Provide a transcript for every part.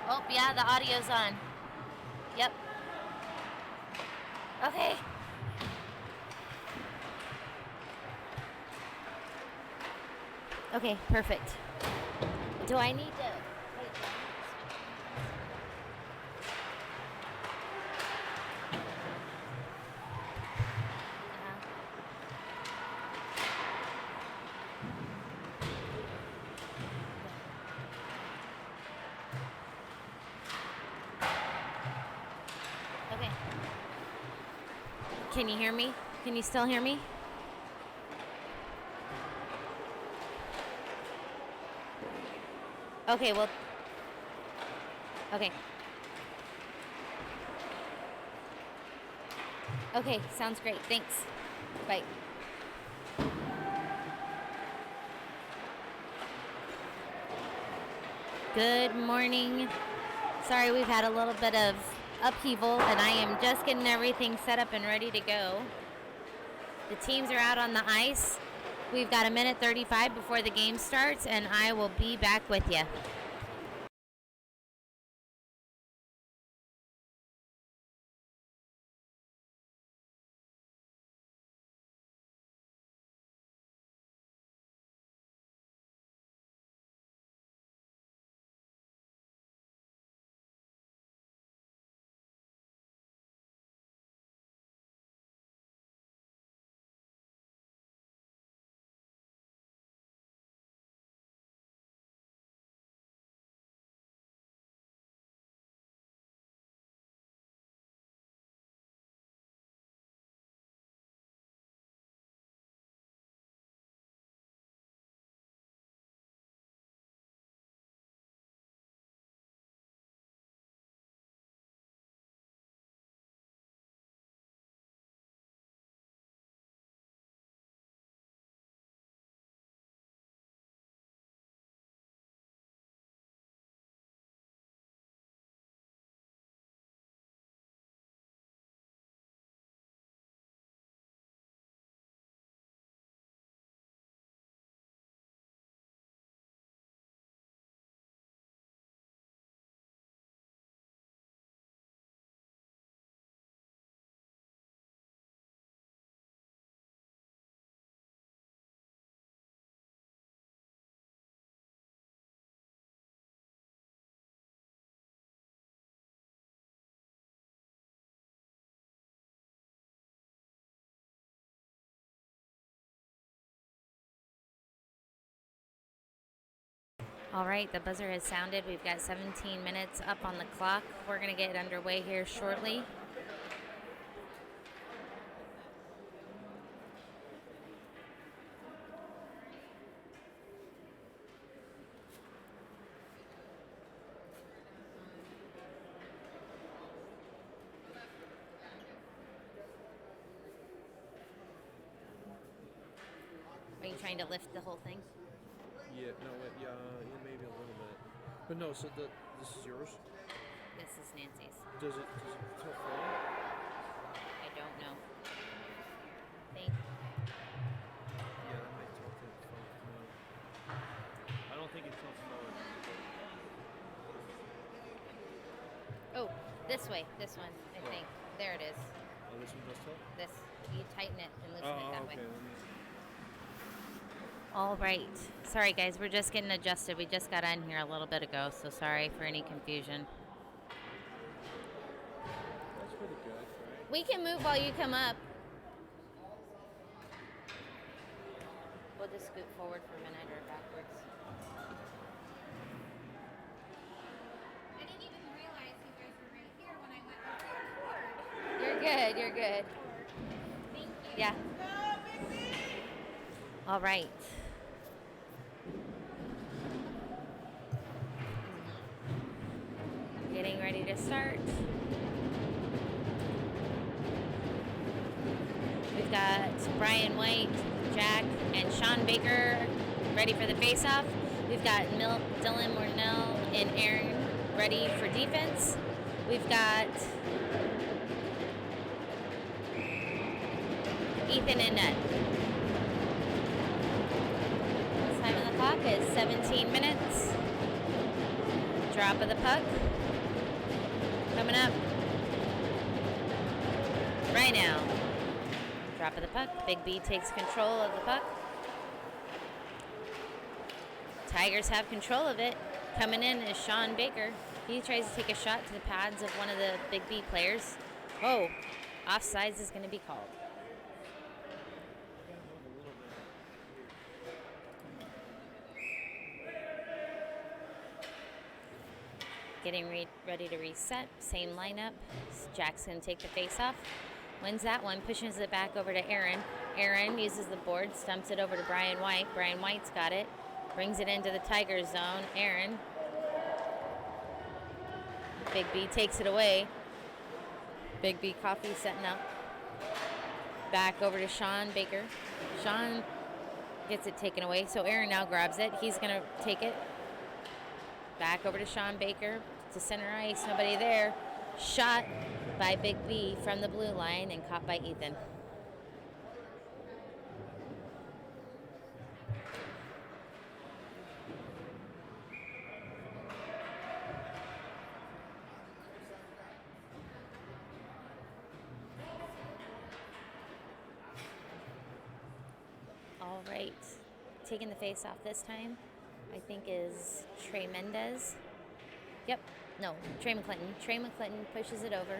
Oh, yeah, the audio's on. Yep. Okay. Okay, perfect. Do I need to... Wait, okay. Can you hear me? Can you still hear me? Okay, well... Okay. Okay, sounds great. Thanks. Bye. Good morning. Sorry, we've had a little bit of upheaval, and I am just getting everything set up and ready to go. The teams are out on the ice. We've got 1:35 before the game starts, and I will be back with you. All right, the buzzer has sounded. We've got 17 minutes up on the clock. We're going to get underway here shortly. Are you trying to lift the whole thing? Yeah, no, yeah, maybe a little bit. But no, so this is yours? This is Nancy's. Does it tilt forward? I don't know. Thank you. Yeah, that might tilt it forward. No. I don't think it tilts forward. Oh, this way. This one, I think. There it is. Oh, this one does tilt? This. You tighten it and loosen it that okay. way. All right. Sorry, guys. We're just getting adjusted. We just got on here a little bit ago, so sorry for any confusion. That's pretty good, right? We can move while you come up. We'll just scoot forward for a minute or backwards. I didn't even realize you guys were right here when I went to record. You're good. You're good. Thank you. Yeah. Go, Biggby! All right. Getting ready to start. We've got Brian White, Jack, and Sean Baker ready for the face-off. We've got Dylan Mornell and Aaron ready for defense. We've got Ethan and Ned. Time on the clock is 17 minutes. Drop of the puck. Coming up. Right now. Drop of the puck. Biggby takes control of the puck. Tigers have control of it. Coming in is Sean Baker. He tries to take a shot to the pads of one of the Biggby players. Oh, offsides is going to be called. Getting ready to reset. Same lineup. Jack's going to take the face-off. Wins that one. Pushes it back over to Aaron. Aaron uses the board. Stumps it over to Brian White. Brian White's got it. Brings it into the Tigers zone. Aaron. Biggby takes it away. Biggby Coffee setting up. Back over to Sean Baker. Sean gets it taken away. So Aaron now grabs it. He's going to take it. Back over to Sean Baker. To center ice. Nobody there. Shot by Biggby from the blue line and caught by Ethan. All right. Taking the face off this time, I think, is Trey Mendez. Yep. No, Trey McClinton. Trey McClinton pushes it over.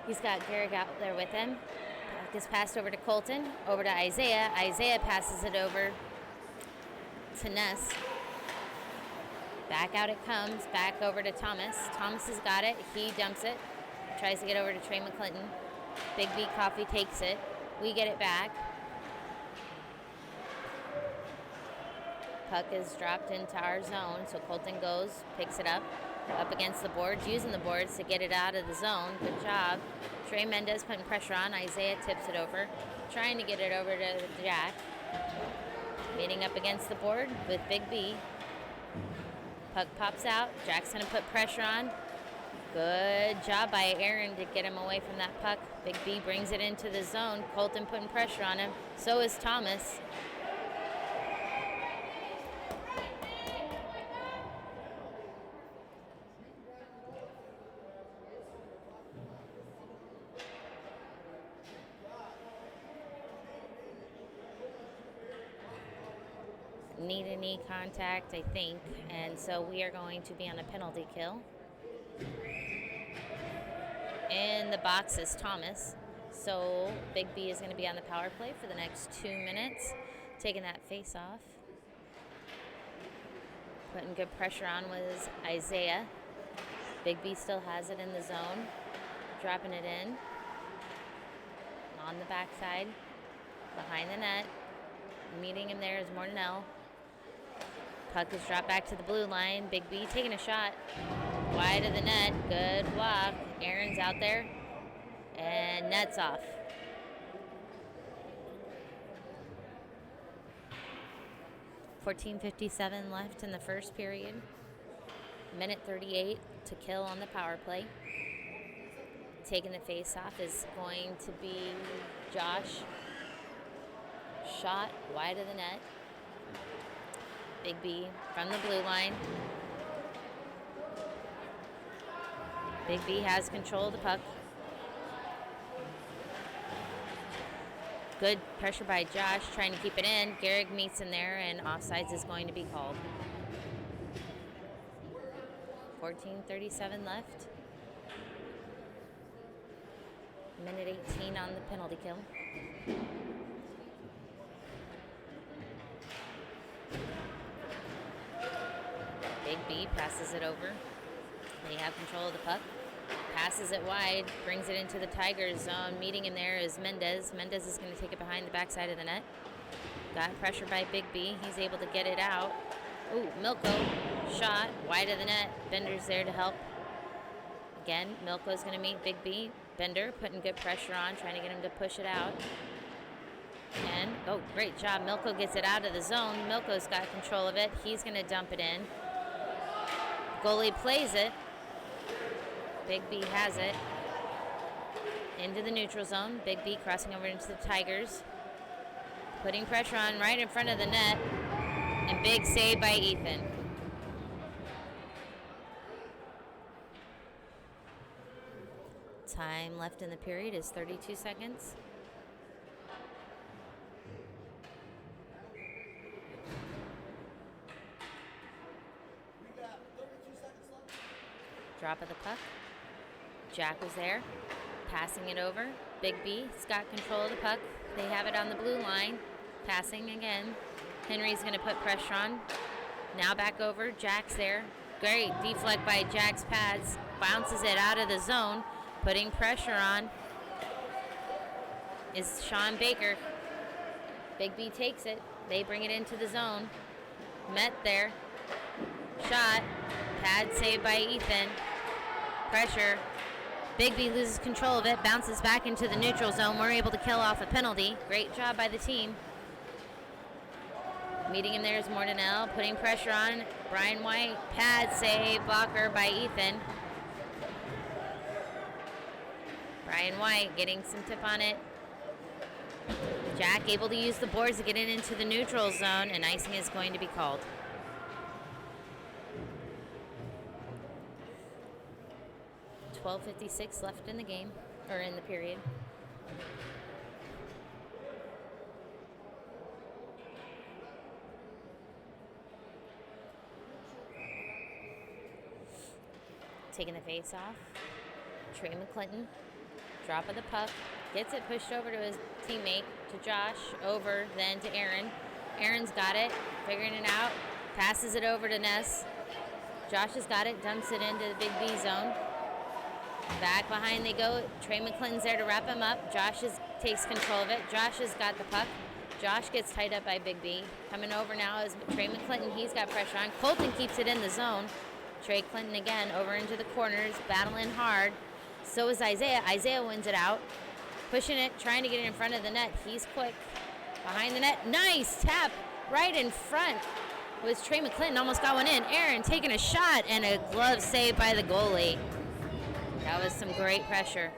He's got Garrick out there with him. Gets passed over to Colton. Over to Isaiah. Isaiah passes it over to Ness. Back out it comes. Back over to Thomas. Thomas has got it. He dumps it. Tries to get over to Trey McClinton. Biggby Coffee takes it. We get it back. Puck is dropped into our zone, so Colton goes, picks it up against the boards, using the boards to get it out of the zone. Good job. Trey Mendez putting pressure on. Isaiah tips it over, trying to get it over to Jack. Meeting up against the board with Biggby. Puck pops out. Jack's going to put pressure on. Good job by Aaron to get him away from that puck. Biggby brings it into the zone. Colton putting pressure on him. So is Thomas. Need a knee contact, I think, and so we are going to be on a penalty kill. In the box is Thomas, so Biggby is going to be on the power play for the next 2 minutes, taking that face off. Putting good pressure on was Isaiah. Biggby still has it in the zone, dropping it in. On the backside, behind the net. Meeting him there is Mortonell. Puck is dropped back to the blue line. Biggby taking a shot. Wide of the net. Good block. Aaron's out there. And net's off. .57 left in the first period. Minute 38 to kill on the power play. Taking the face off is going to be Josh. Shot wide of the net. Biggby from the blue line. Biggby has control of the puck. Good pressure by Josh, trying to keep it in. Garrick meets in there, and offsides is going to be called. 14:37 left. Minute 18 on the penalty kill. Biggby passes it over. They have control of the puck. Passes it wide, brings it into the Tigers zone. Meeting him there is Mendez. Mendez is going to take it behind the backside of the net. Got pressure by Biggby. He's able to get it out. Ooh, Milko. Shot wide of the net. Bender's there to help. Again, Milko's going to meet Biggby. Bender putting good pressure on, trying to get him to push it out. And, oh, great job. Milko gets it out of the zone. Milko's got control of it. He's going to dump it in. Goalie plays it. Biggby has it. Into the neutral zone. Biggby crossing over into the Tigers. Putting pressure on right in front of the net. And big save by Ethan. Time left in the period is 32 seconds. Drop of the puck. Jack was there, passing it over. Biggby's got control of the puck. They have it on the blue line. Passing again. Henry's going to put pressure on. Now back over. Jack's there. Great deflect by Jack's pads. Bounces it out of the zone. Putting pressure on is Sean Baker. Biggby takes it. They bring it into the zone. Met there. Shot. Pad saved by Ethan. Pressure. Biggby loses control of it. Bounces back into the neutral zone. We're able to kill off a penalty. Great job by the team. Meeting him there is Mordenell. Putting pressure on. Brian White. Pad save. Blocker by Ethan. Brian White getting some tip on it. Jack able to use the boards to get it into the neutral zone, and icing is going to be called. .56 left in the game, or in the period. Taking the face off. Trey McClinton. Drop of the puck. Gets it pushed over to his teammate, to Josh, over, then to Aaron. Aaron's got it, figuring it out. Passes it over to Ness. Josh has got it, dumps it into the Biggby zone. Back behind they go. Trey McClinton's there to wrap him up. Takes control of it. Josh has got the puck. Josh gets tied up by Biggby. Coming over now is Trey McClinton. He's got pressure on. Colton keeps it in the zone. Trey Clinton again over into the corners, battling hard. So is Isaiah. Isaiah wins it out. Pushing it, trying to get it in front of the net. He's quick. Behind the net. Nice tap right in front. Was Trey McClinton. Almost got one in. Aaron taking a shot and a glove save by the goalie. That was some great pressure.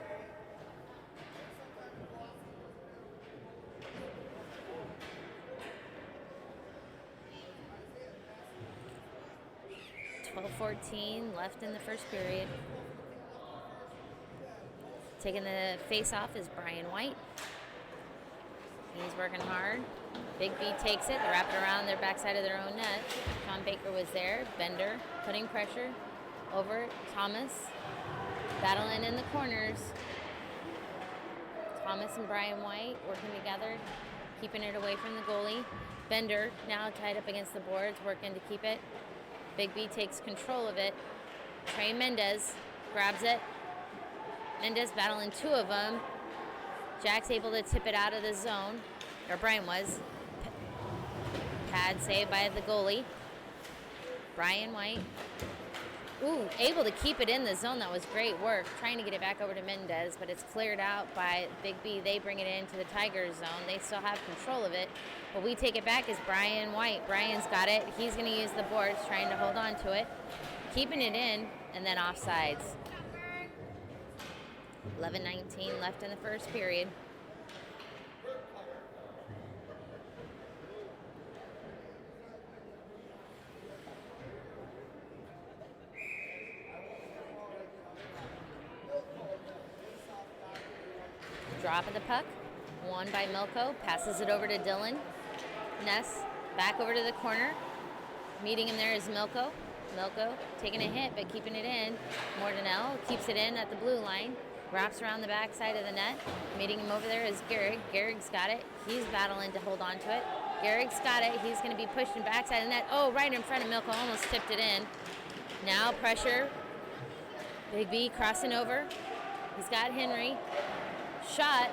.14 left in the first period. Taking the face off is Brian White. He's working hard. Biggby takes it. They wrap it around their backside of their own net. Sean Baker was there. Bender putting pressure over Thomas. Battling in the corners. Thomas and Brian White working together, keeping it away from the goalie. Bender now tied up against the boards, working to keep it. Biggby takes control of it. Trey Mendez grabs it. Mendez battling two of them. Jack's able to tip it out of the zone, or Brian was. Pad saved by the goalie. Brian White. Ooh, able to keep it in the zone. That was great work. Trying to get it back over to Mendez, but it's cleared out by Biggby. They bring it into the Tigers zone. They still have control of it. But we take it back as Brian White. Brian's got it. He's going to use the boards, trying to hold on to it. Keeping it in, and then offsides. 11:19 left in the first period. Drop of the puck, won by Milko, passes it over to Dylan. Ness, back over to the corner. Meeting him there is Milko. Milko taking a hit, but keeping it in. Mordenell keeps it in at the blue line. Wraps around the backside of the net. Meeting him over there is Gehrig. Gehrig's got it. He's battling to hold on to it. Gehrig's got it. He's going to be pushed in backside of the net. Oh, right in front of Milko, almost tipped it in. Now pressure. Biggby crossing over. He's got Henry. Shot.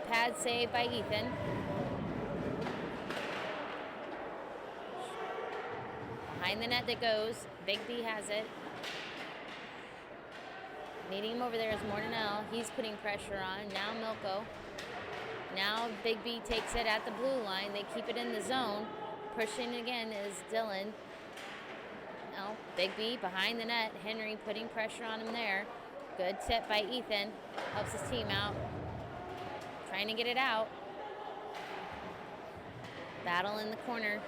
Pad saved by Ethan. Behind the net that goes. Biggby has it. Meeting him over there is Mordenell. He's putting pressure on. Now Milko. Now Biggby takes it at the blue line. They keep it in the zone. Pushing again is Dylan. Now Biggby behind the net. Henry putting pressure on him there. Good tip by Ethan. Helps his team out. Trying to get it out. Battle in the corner.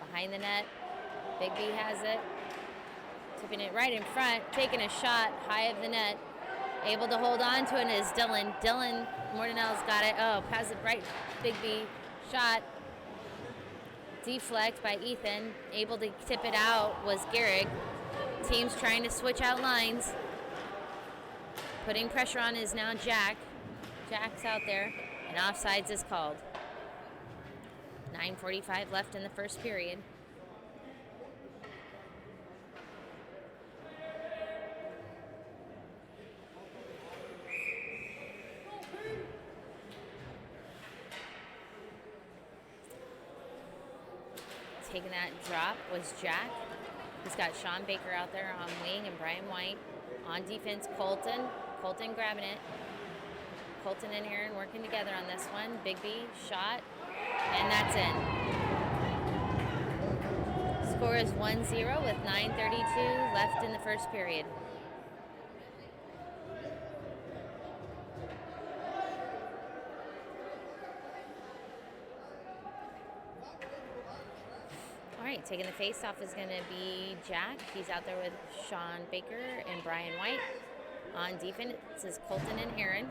Behind the net. Biggby has it. Tipping it right in front, taking a shot high of the net. Able to hold on to it is Dylan. Dylan Mordenell's got it. Oh, pass it right. Biggby shot. Deflect by Ethan. Able to tip it out was Gehrig. Teams trying to switch out lines. Putting pressure on is now Jack. Jack's out there, and offsides is called. 9:45 left in the first period. Taking that drop was Jack. He's got Sean Baker out there on wing and Brian White. On defense, Colton. Colton grabbing it. Colton and Aaron working together on this one. Biggby shot, and that's in. Score is 1-0 with 9:32 left in the first period. All right, taking the face-off is going to be Jack. He's out there with Sean Baker and Brian White. On defense is Colton and Aaron.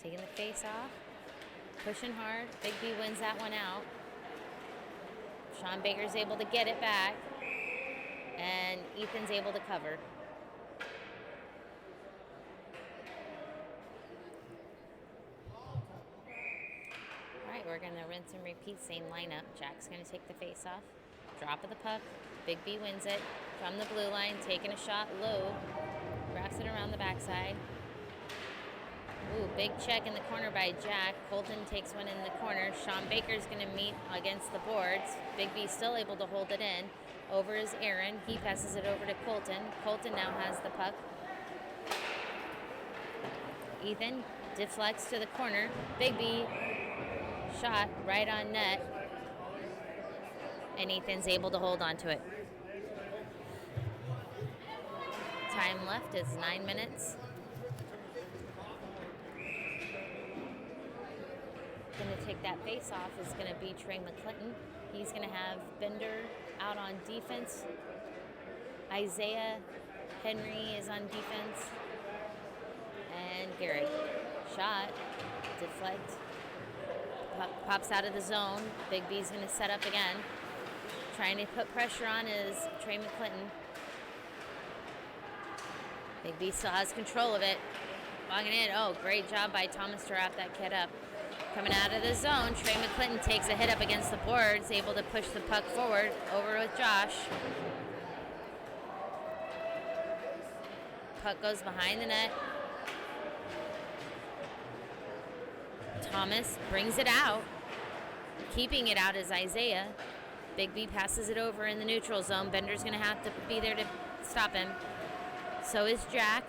Taking the face-off. Pushing hard. Biggby wins that one out. Sean Baker's able to get it back. And Ethan's able to cover. We're going to rinse and repeat, same lineup. Jack's going to take the face off. Drop of the puck. Biggby wins it from the blue line, taking a shot low. Wraps it around the backside. Ooh, big check in the corner by Jack. Colton takes one in the corner. Sean Baker's going to meet against the boards. Biggby still able to hold it in. Over is Aaron. He passes it over to Colton. Colton now has the puck. Ethan deflects to the corner. Biggby shot right on net, and Ethan's able to hold on to it. Time left is 9 minutes. Going to take that face off is going to be Trey McClinton. He's going to have Bender out on defense. Isaiah Henry is on defense, and Gehrig shot, deflect. Pops out of the zone. Biggby's going to set up again. Trying to put pressure on is Trey McClinton. Biggby still has control of it. Logging in. Oh, great job by Thomas to wrap that kid up. Coming out of the zone, Trey McClinton takes a hit up against the boards, able to push the puck forward. Over with Josh. Puck goes behind the net. Thomas brings it out. Keeping it out is Isaiah. Biggby passes it over in the neutral zone. Bender's going to have to be there to stop him. So is Jack.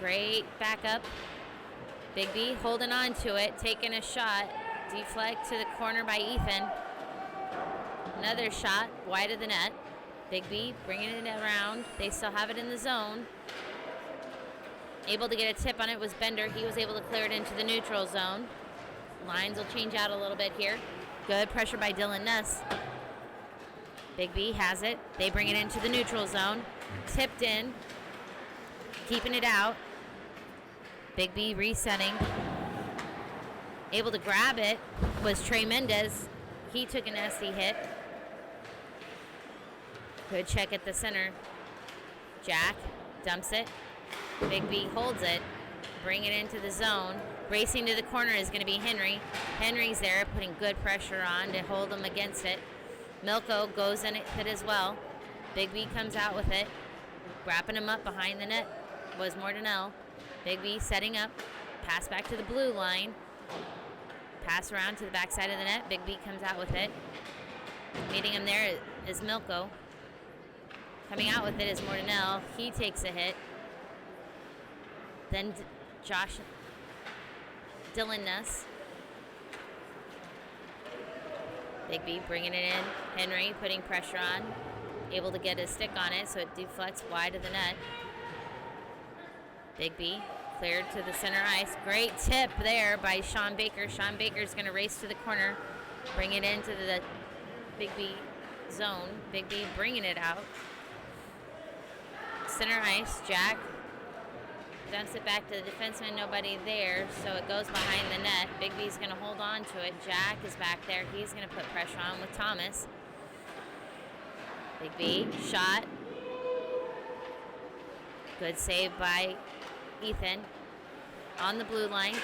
Great backup. Biggby holding on to it, taking a shot. Deflect to the corner by Ethan. Another shot wide of the net. Biggby bringing it around. They still have it in the zone. Able to get a tip on it was Bender. He was able to clear it into the neutral zone. Lines will change out a little bit here. Good pressure by Dylan Ness. Biggby has it. They bring it into the neutral zone. Tipped in. Keeping it out. Biggby resetting. Able to grab it was Trey Mendez. He took a nasty hit. Good check at the center. Jack dumps it. Biggby holds it. Bring it into the zone. Racing to the corner is going to be Henry. Henry's there, putting good pressure on to hold him against it. Milko goes in it as well. Biggby comes out with it. Wrapping him up behind the net was Mordenell. Biggby setting up. Pass back to the blue line. Pass around to the backside of the net. Biggby comes out with it. Meeting him there is Milko. Coming out with it is Mordenell. He takes a hit. Then Dylan Ness. Biggby bringing it in. Henry putting pressure on. Able to get his stick on it, so it deflects wide of the net. Biggby cleared to the center ice. Great tip there by Sean Baker. Sean Baker's going to race to the corner. Bring it into the Biggby zone. Biggby bringing it out. Center ice. Jack dumps it back to the defenseman. Nobody there, so it goes behind the net. Biggby's going to hold on to it. Jack is back there. He's going to put pressure on with Thomas. Biggby, shot. Good save by Ethan. On the blue line.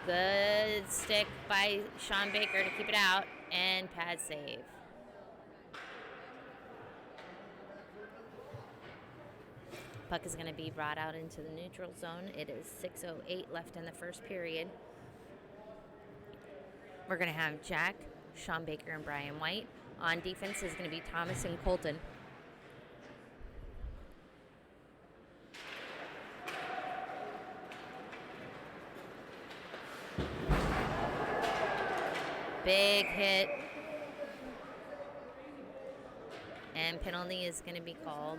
Good stick by Sean Baker to keep it out. And pad save. Puck is going to be brought out into the neutral zone. It is 6:08 left in the first period. We're going to have Jack, Sean Baker, and Brian White. On defense is going to be Thomas and Colton. Big hit. And penalty is going to be called.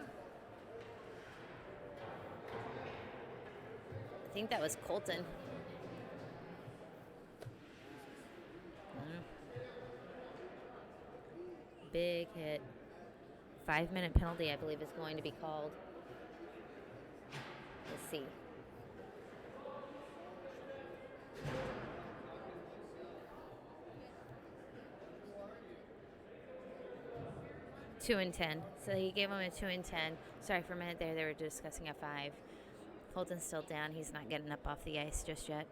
I think that was Colton. Big hit. 5-minute penalty, I believe, is going to be called. Let's see. Two and 10. So he gave him a 2 and 10. Sorry, for a minute there, they were discussing a 5. Colton's still down. He's not getting up off the ice just yet.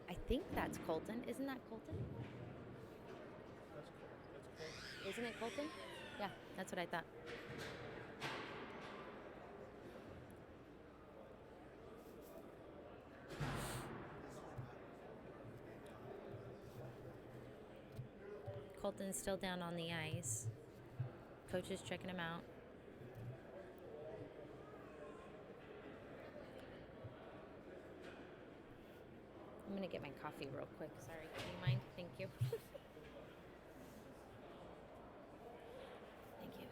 I think that's Colton. Isn't that Colton? Isn't it Colton? Yeah, that's what I thought. Colton's still down on the ice. Coach is checking him out. I'm going to get my coffee real quick. Sorry. Do you mind? Thank you. Thank you.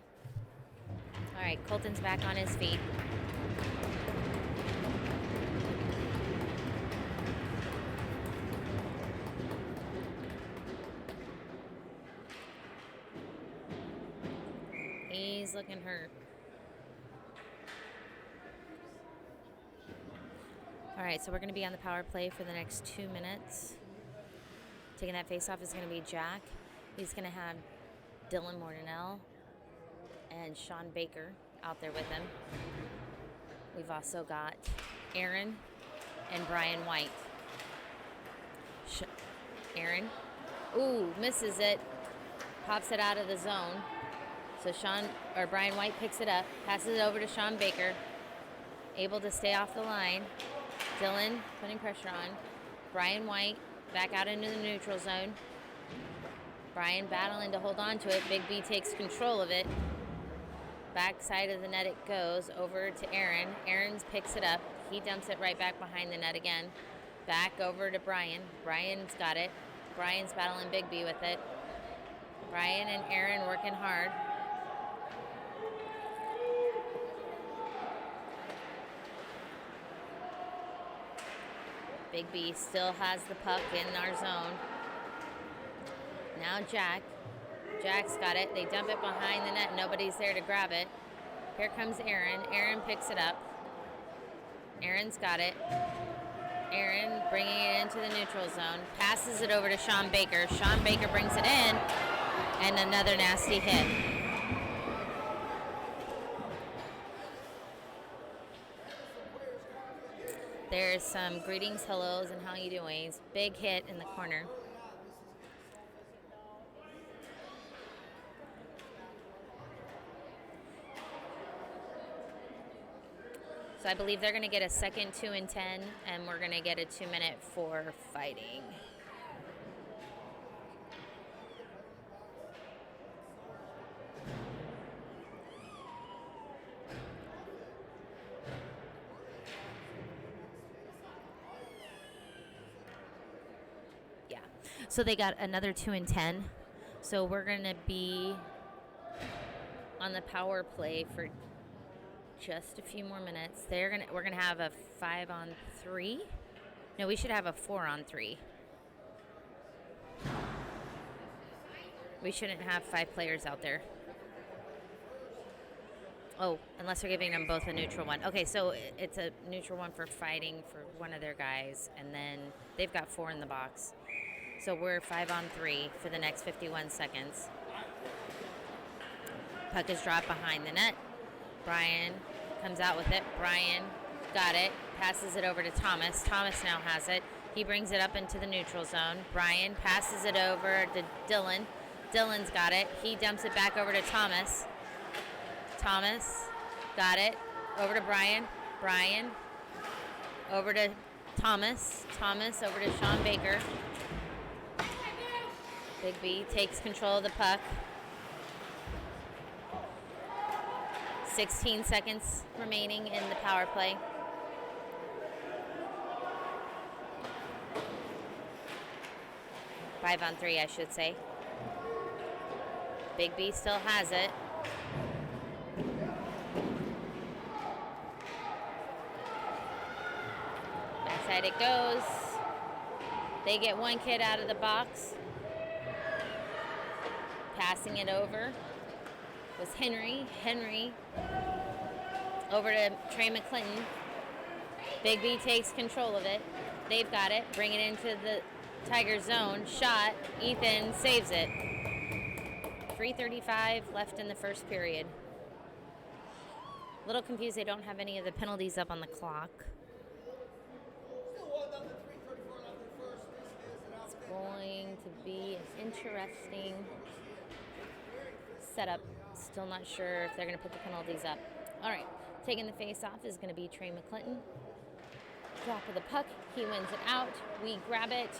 All right. Colton's back on his feet. He's looking hurt. All right, so we're going to be on the power play for the next 2 minutes. Taking that face-off is going to be Jack. He's going to have Dylan Mortonell and Sean Baker out there with him. We've also got Aaron and Brian White. Aaron. Ooh, misses it. Pops it out of the zone. So Brian White picks it up, passes it over to Sean Baker. Able to stay off the line. Dylan putting pressure on. Brian White back out into the neutral zone. Brian battling to hold on to it. Biggby takes control of it. Back side of the net it goes over to Aaron. Aaron picks it up. He dumps it right back behind the net again. Back over to Brian. Brian's got it. Brian's battling Biggby with it. Brian and Aaron working hard. Biggby still has the puck in our zone. Now Jack. Jack's got it. They dump it behind the net. Nobody's there to grab it. Here comes Aaron. Aaron picks it up. Aaron's got it. Aaron bringing it into the neutral zone. Passes it over to Sean Baker. Sean Baker brings it in. And another nasty hit. There's some greetings, hellos, and how you doing? Big hit in the corner. So I believe they're going to get a second 2 and 10, and we're going to get a 2-minute for fighting. So they got another 2 and 10. So we're going to be on the power play for just a few more minutes. We're going to have a 5-on-3. No, we should have a 4-on-3. We shouldn't have 5 players out there. Oh, unless they're giving them both a neutral one. Okay, so it's a neutral one for fighting for one of their guys, and then they've got 4 in the box. So we're 5 on 3 for the next 51 seconds. Puck is dropped behind the net. Brian comes out with it. Brian got it, passes it over to Thomas. Thomas now has it. He brings it up into the neutral zone. Brian passes it over to Dylan. Dylan's got it. He dumps it back over to Thomas. Thomas got it. Over to Brian. Brian over to Thomas. Thomas over to Sean Baker. Biggby takes control of the puck. 16 seconds remaining in the power play. Five on 3, I should say. Biggby still has it. Backside it goes. They get one kid out of the box. Passing it over was Henry. Henry over to Trey McClinton. Biggby takes control of it. They've got it. Bring it into the Tiger zone. Shot. Ethan saves it. 3:35 left in the first period. A little confused they don't have any of the penalties up on the clock. It's going to be an interesting setup. Still not sure if they're going to put the penalties up. All right, taking the face off is going to be Trey McClinton. Drop of the puck. He wins it out. We grab it.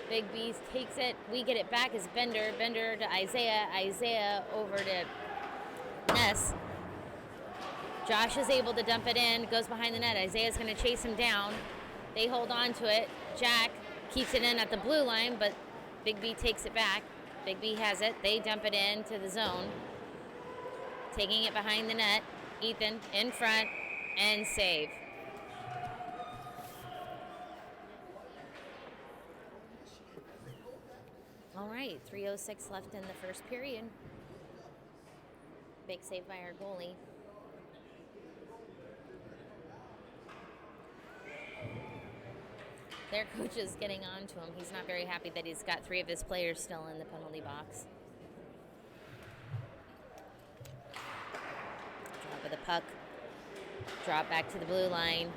Biggby takes it. We get it back as Bender. Bender to Isaiah. Isaiah over to Ness. Josh is able to dump it in. Goes behind the net. Isaiah's going to chase him down. They hold on to it. Jack keeps it in at the blue line, but Biggby takes it back. Biggby has it. They dump it into the zone. Taking it behind the net. Ethan in front and save. All right, 3:06 left in the first period. Big save by our goalie. Their coach is getting on to him. He's not very happy that he's got 3 of his players still in the penalty box. Drop of the puck. Drop back to the blue line.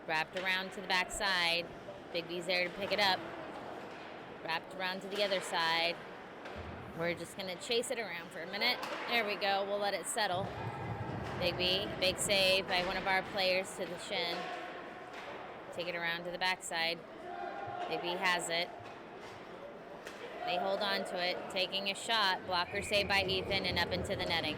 Wrapped around to the back side. Biggby's there to pick it up. Wrapped around to the other side. We're just going to chase it around for a minute. There we go. We'll let it settle. Biggby, big save by one of our players to the shin. Take it around to the backside. Biggby has it. They hold on to it. Taking a shot. Blocker save by Ethan and up into the netting.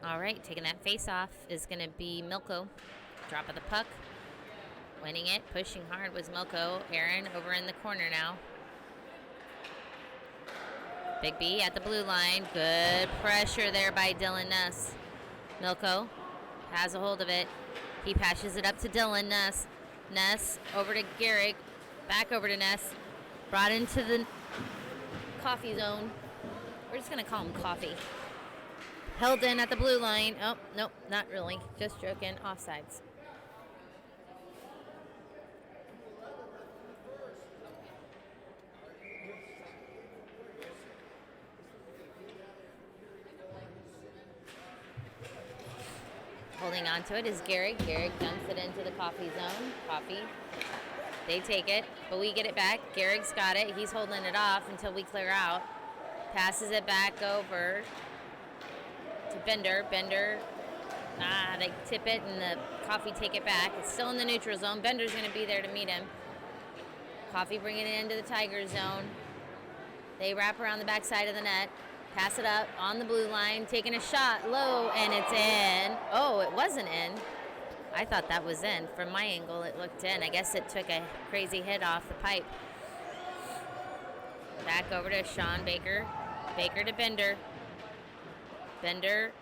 All right, taking that face off is going to be Milko. Drop of the puck. Winning it, pushing hard was Milko. Aaron over in the corner now. Biggby at the blue line. Good pressure there by Dylan Ness. Milko has a hold of it. He passes it up to Dylan Ness. Ness over to Garrick. Back over to Ness. Brought into the coffee zone. We're just going to call him Coffee. Held in at the blue line. Oh, nope, not really. Just joking. Offsides. Holding on to it is Garrick. Garrick dumps it into the coffee zone. Coffee. They take it, but we get it back. Garrick's got it. He's holding it off until we clear out. Passes it back over to Bender. Bender, they tip it and the Coffee take it back. It's still in the neutral zone. Bender's going to be there to meet him. Coffee bringing it into the Tiger zone. They wrap around the backside of the net. Pass it up on the blue line. Taking a shot low, and it's in. Oh, it wasn't in. I thought that was in. From my angle, it looked in. I guess it took a crazy hit off the pipe. Back over to Sean Baker. Baker to Bender. Bender,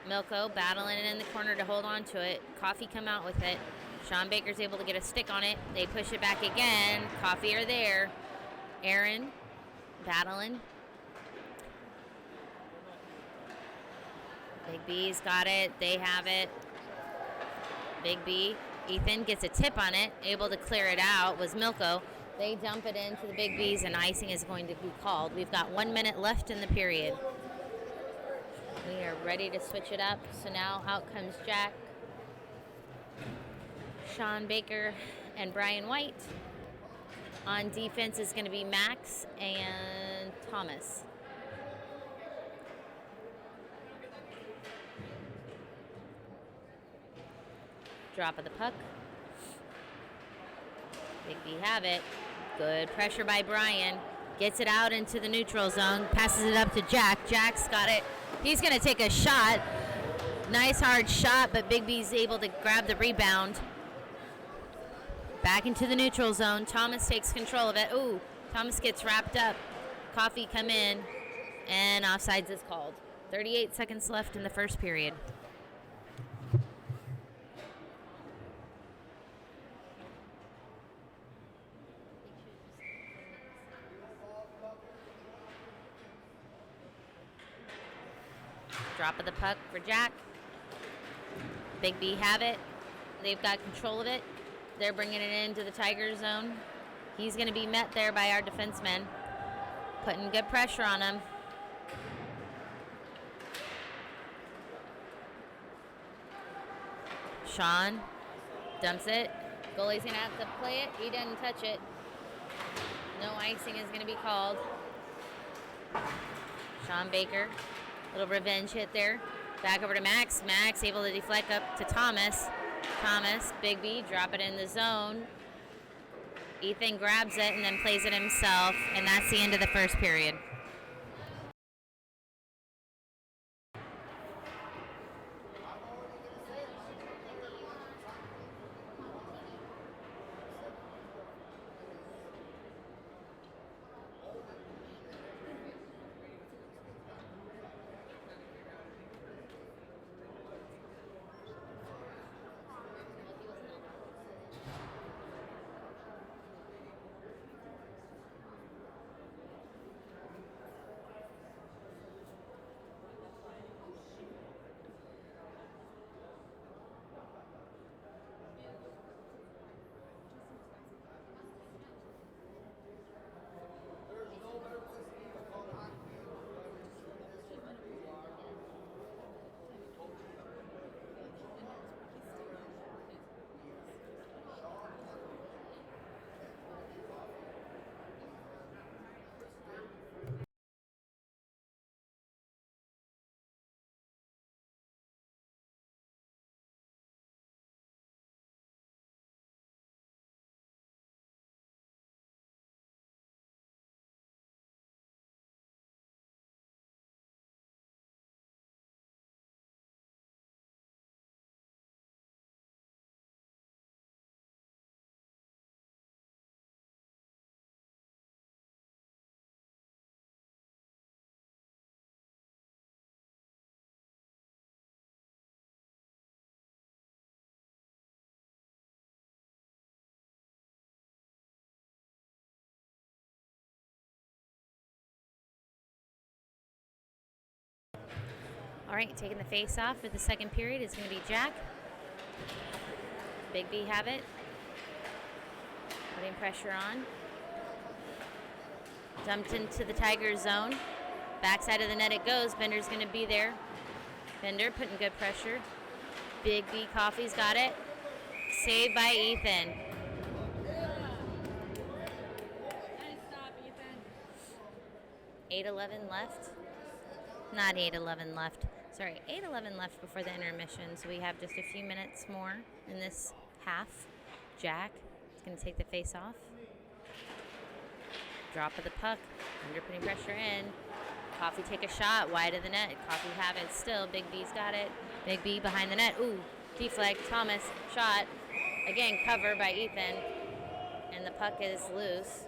Milko battling it in the corner to hold on to it. Coffee come out with it. Sean Baker's able to get a stick on it. They push it back again. Coffee are there. Aaron battling. Biggby's got it. They have it. Biggby. Ethan gets a tip on it. Able to clear it out was Milko. They dump it into the Bigby's, and icing is going to be called. We've got 1 minute left in the period. We are ready to switch it up. So now out comes Jack, Sean Baker, and Brian White. On defense is going to be Max and Thomas. Drop of the puck. Biggby have it. Good pressure by Brian. Gets it out into the neutral zone. Passes it up to Jack. Jack's got it. He's going to take a shot. Nice hard shot, but Biggby's able to grab the rebound. Back into the neutral zone. Thomas takes control of it. Ooh, Thomas gets wrapped up. Coffee come in, and offsides is called. 38 seconds left in the first period. Drop of the puck for Jack. Biggby have it. They've got control of it. They're bringing it into the Tiger zone. He's going to be met there by our defensemen. Putting good pressure on him. Sean dumps it. Goalie's going to have to play it. He doesn't touch it. No icing is going to be called. Sean Baker. Little revenge hit there. Back over to Max. Max able to deflect up to Thomas. Thomas, Biggby, drop it in the zone. Ethan grabs it and then plays it himself, and that's the end of the first period. All right, taking the face off for the second period is going to be Jack. Biggby have it. Putting pressure on. Dumped into the Tiger zone. Backside of the net it goes. Bender's going to be there. Bender putting good pressure. Biggby, Coffee's got it. Saved by Ethan. Nice stop, Ethan. 8:11 left. Not 8:11 left. Sorry, 8:11 left before the intermission, so we have just a few minutes more in this half. Jack is going to take the face off. Drop of the puck. Under putting pressure in. Coffee take a shot wide of the net. Coffee have it still. Biggby's got it. Biggby behind the net. Ooh, Deflect, Thomas, shot. Again, cover by Ethan. And the puck is loose.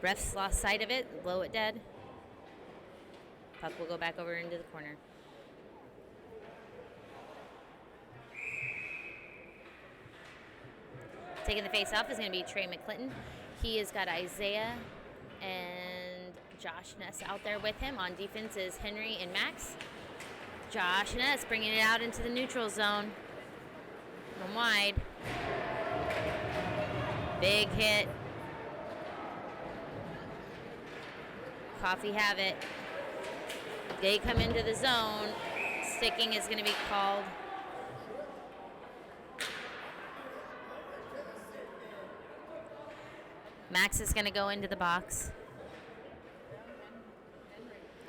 Refs lost sight of it, blow it dead. Puck will go back over into the corner. Taking the face off is going to be Trey McClinton. He has got Isaiah and Josh Ness out there with him. On defense is Henry and Max. Josh Ness bringing it out into the neutral zone. From wide. Big hit. Coffee have it. They come into the zone. Sticking is going to be called. Max is going to go into the box.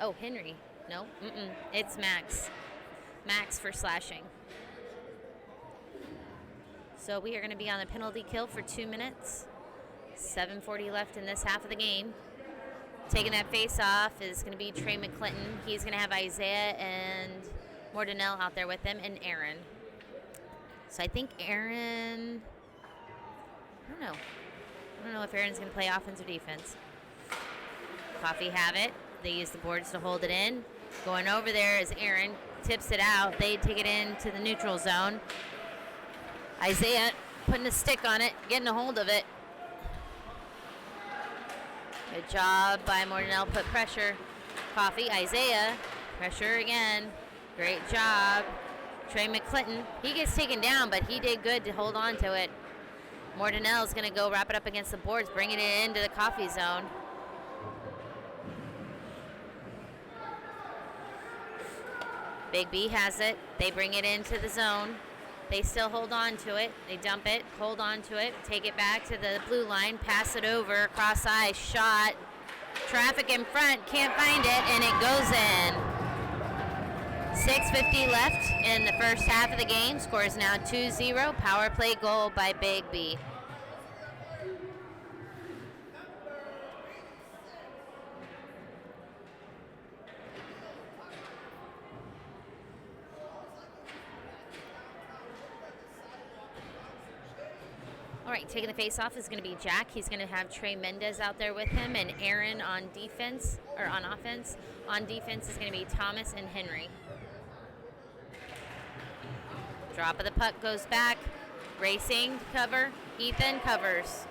Oh, Henry. No, it's Max. Max for slashing. So we are going to be on a penalty kill for 2 minutes. 7:40 left in this half of the game. Taking that face off is going to be Trey McClinton. He's going to have Isaiah and Mordanell out there with him, and Aaron. So I think Aaron, I don't know if Aaron's going to play offense or defense. Coffee have it. They use the boards to hold it in. Going over there is Aaron. Tips it out. They take it into the neutral zone. Isaiah putting a stick on it, getting a hold of it. Good job by Mordanell. Put pressure. Coffee, Isaiah. Pressure again. Great job. Trey McClinton. He gets taken down, but he did good to hold on to it. Mordanell is going to go wrap it up against the boards, bringing it into the coffee zone. Biggby has it. They bring it into the zone. They still hold on to it. They dump it, hold on to it, take it back to the blue line, pass it over, cross ice, shot. Traffic in front, can't find it, and it goes in. 6:50 left in the first half of the game. Score is now 2-0. Power play goal by Biggby. All right, taking the face off is going to be Jack. He's going to have Trey Mendez out there with him, and Aaron on defense, or on offense. On defense is going to be Thomas and Henry. Drop of the puck goes back. Racing to cover. Ethan covers.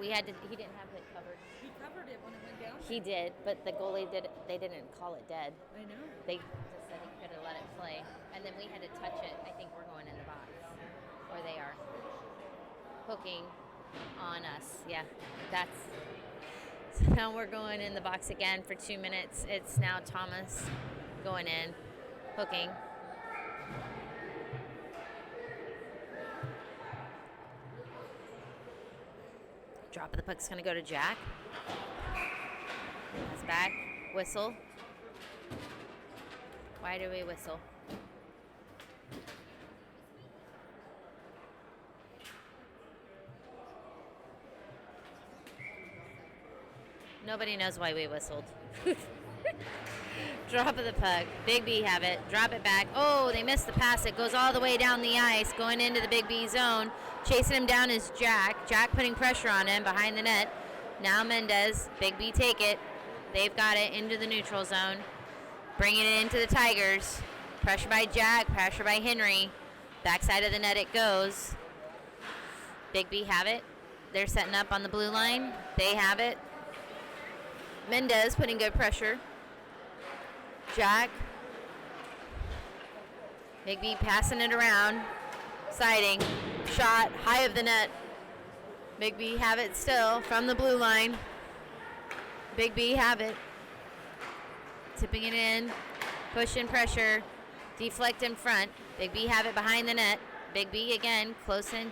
He didn't have it covered. He covered it when it went down. He did, but the goalie they didn't call it dead. I know. They just said he could have let it play. And then we had to touch it. I think we're going in the box. Or they are. Hooking on us. Yeah, so now we're going in the box again for 2 minutes. It's now Thomas going in, hooking. Drop of the puck's going to go to Jack. Pass back. Whistle. Why do we whistle? Nobody knows why we whistled. Drop of the puck. Biggby have it. Drop it back. Oh, they missed the pass. It goes all the way down the ice, going into the Biggby zone. Chasing him down is Jack. Jack putting pressure on him behind the net. Now Mendez. Biggby take it. They've got it into the neutral zone. Bringing it into the Tigers. Pressure by Jack. Pressure by Henry. Backside of the net it goes. Biggby have it. They're setting up on the blue line. They have it. Mendez putting good pressure. Jack. Biggby passing it around. Siding. Shot high of the net. Biggby have it still from the blue line. Biggby have it. Tipping it in. Pushing pressure. Deflect in front. Biggby have it behind the net. Biggby again. Close in.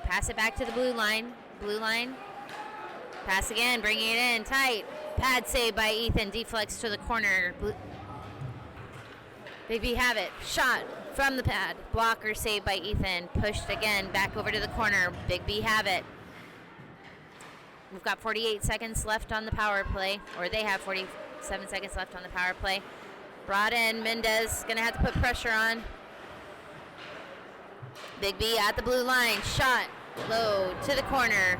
Pass it back to the blue line. Blue line. Pass again. Bringing it in. Tight. Pad save by Ethan. Deflects to the corner. Biggby have it. Shot. from the pad. Blocker saved by Ethan. Pushed again back over to the corner. Biggby have it. We've got 48 seconds left on the power play, or they have 47 seconds left on the power play. Brought in. Mendez going to have to put pressure on. Biggby at the blue line. Shot low to the corner.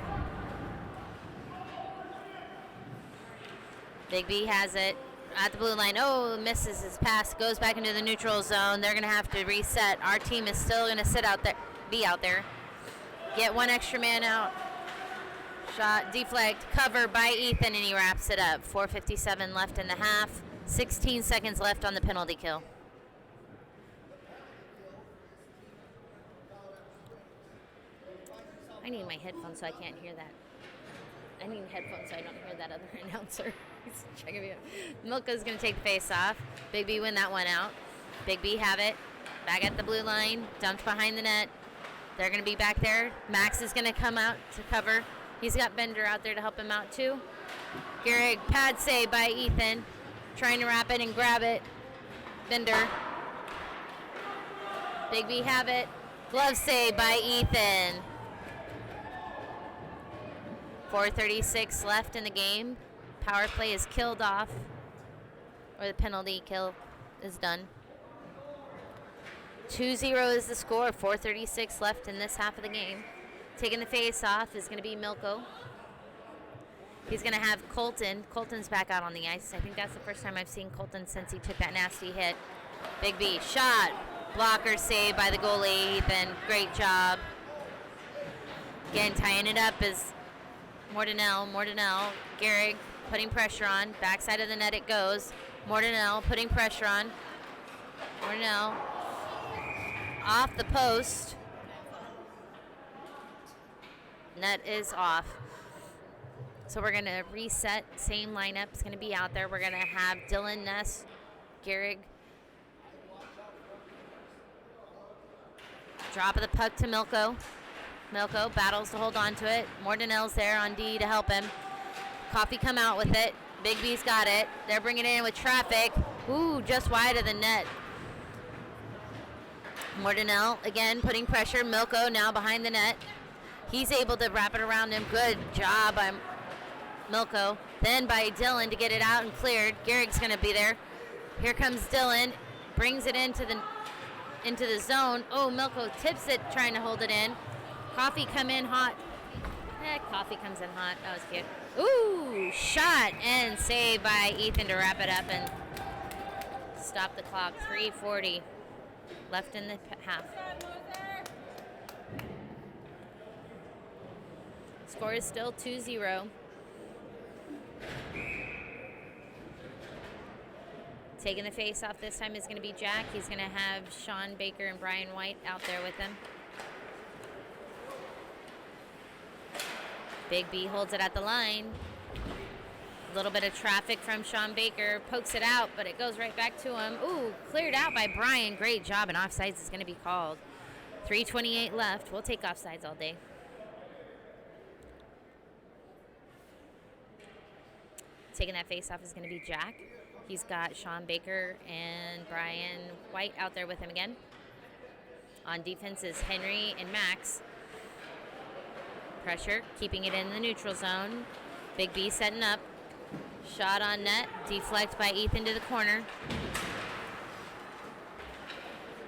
Biggby has it at the blue line. Oh, misses his pass. Goes back into the neutral zone. They're going to have to reset. Our team is still going to sit out there, be out there. Get one extra man out. Shot, deflect, cover by Ethan, and he wraps it up. 4:57 left in the half. 16 seconds left on the penalty kill. I need my headphones so I can't hear that. I need headphones so I don't hear that other announcer. He's checking me out. Milka's going to take the face off. Biggby win that one out. Biggby have it. Back at the blue line. Dumped behind the net. They're going to be back there. Max is going to come out to cover. He's got Bender out there to help him out too. Gehrig, pad save by Ethan. Trying to wrap it and grab it. Bender. Biggby have it. Glove save by Ethan. 4:36 left in the game. Power play is killed off, or the penalty kill is done. 2-0 is the score. 4:36 left in this half of the game. Taking the face off is going to be Milko. He's going to have Colton. Colton's back out on the ice. I think that's the first time I've seen Colton since he took that nasty hit. Biggby shot. Blocker saved by the goalie, Ethan. Great job. Again, tying it up is Mordanell. Gehrig putting pressure on. Backside of the net it goes. Mordanell putting pressure on. Mordanell off the post. Net is off. So we're going to reset. Same lineup is going to be out there. We're going to have Dylan Ness, Gehrig. Drop of the puck to Milko. Milko battles to hold on to it. Mordanell's there on D to help him. Coffee come out with it. Biggby's got it. They're bringing it in with traffic. Ooh, just wide of the net. Mordanell again putting pressure. Milko now behind the net. He's able to wrap it around him. Good job by Milko. Then by Dylan to get it out and cleared. Gehrig's going to be there. Here comes Dylan. Brings it into the zone. Oh, Milko tips it, trying to hold it in. Coffee come in hot. Coffee comes in hot. That was cute. Ooh, shot and save by Ethan to wrap it up and stop the clock. 3:40 left in the half. Score is still 2-0. Taking the face off this time is going to be Jack. He's going to have Sean Baker and Brian White out there with him. Biggby holds it at the line. A little bit of traffic from Sean Baker. Pokes it out, but it goes right back to him. Ooh, cleared out by Brian. Great job, and offsides is going to be called. 3:28 left. We'll take offsides all day. Taking that face off is going to be Jack. He's got Sean Baker and Brian White out there with him again. On defense is Henry and Max. Pressure, keeping it in the neutral zone. Biggby setting up. Shot on net. Deflect by Ethan to the corner.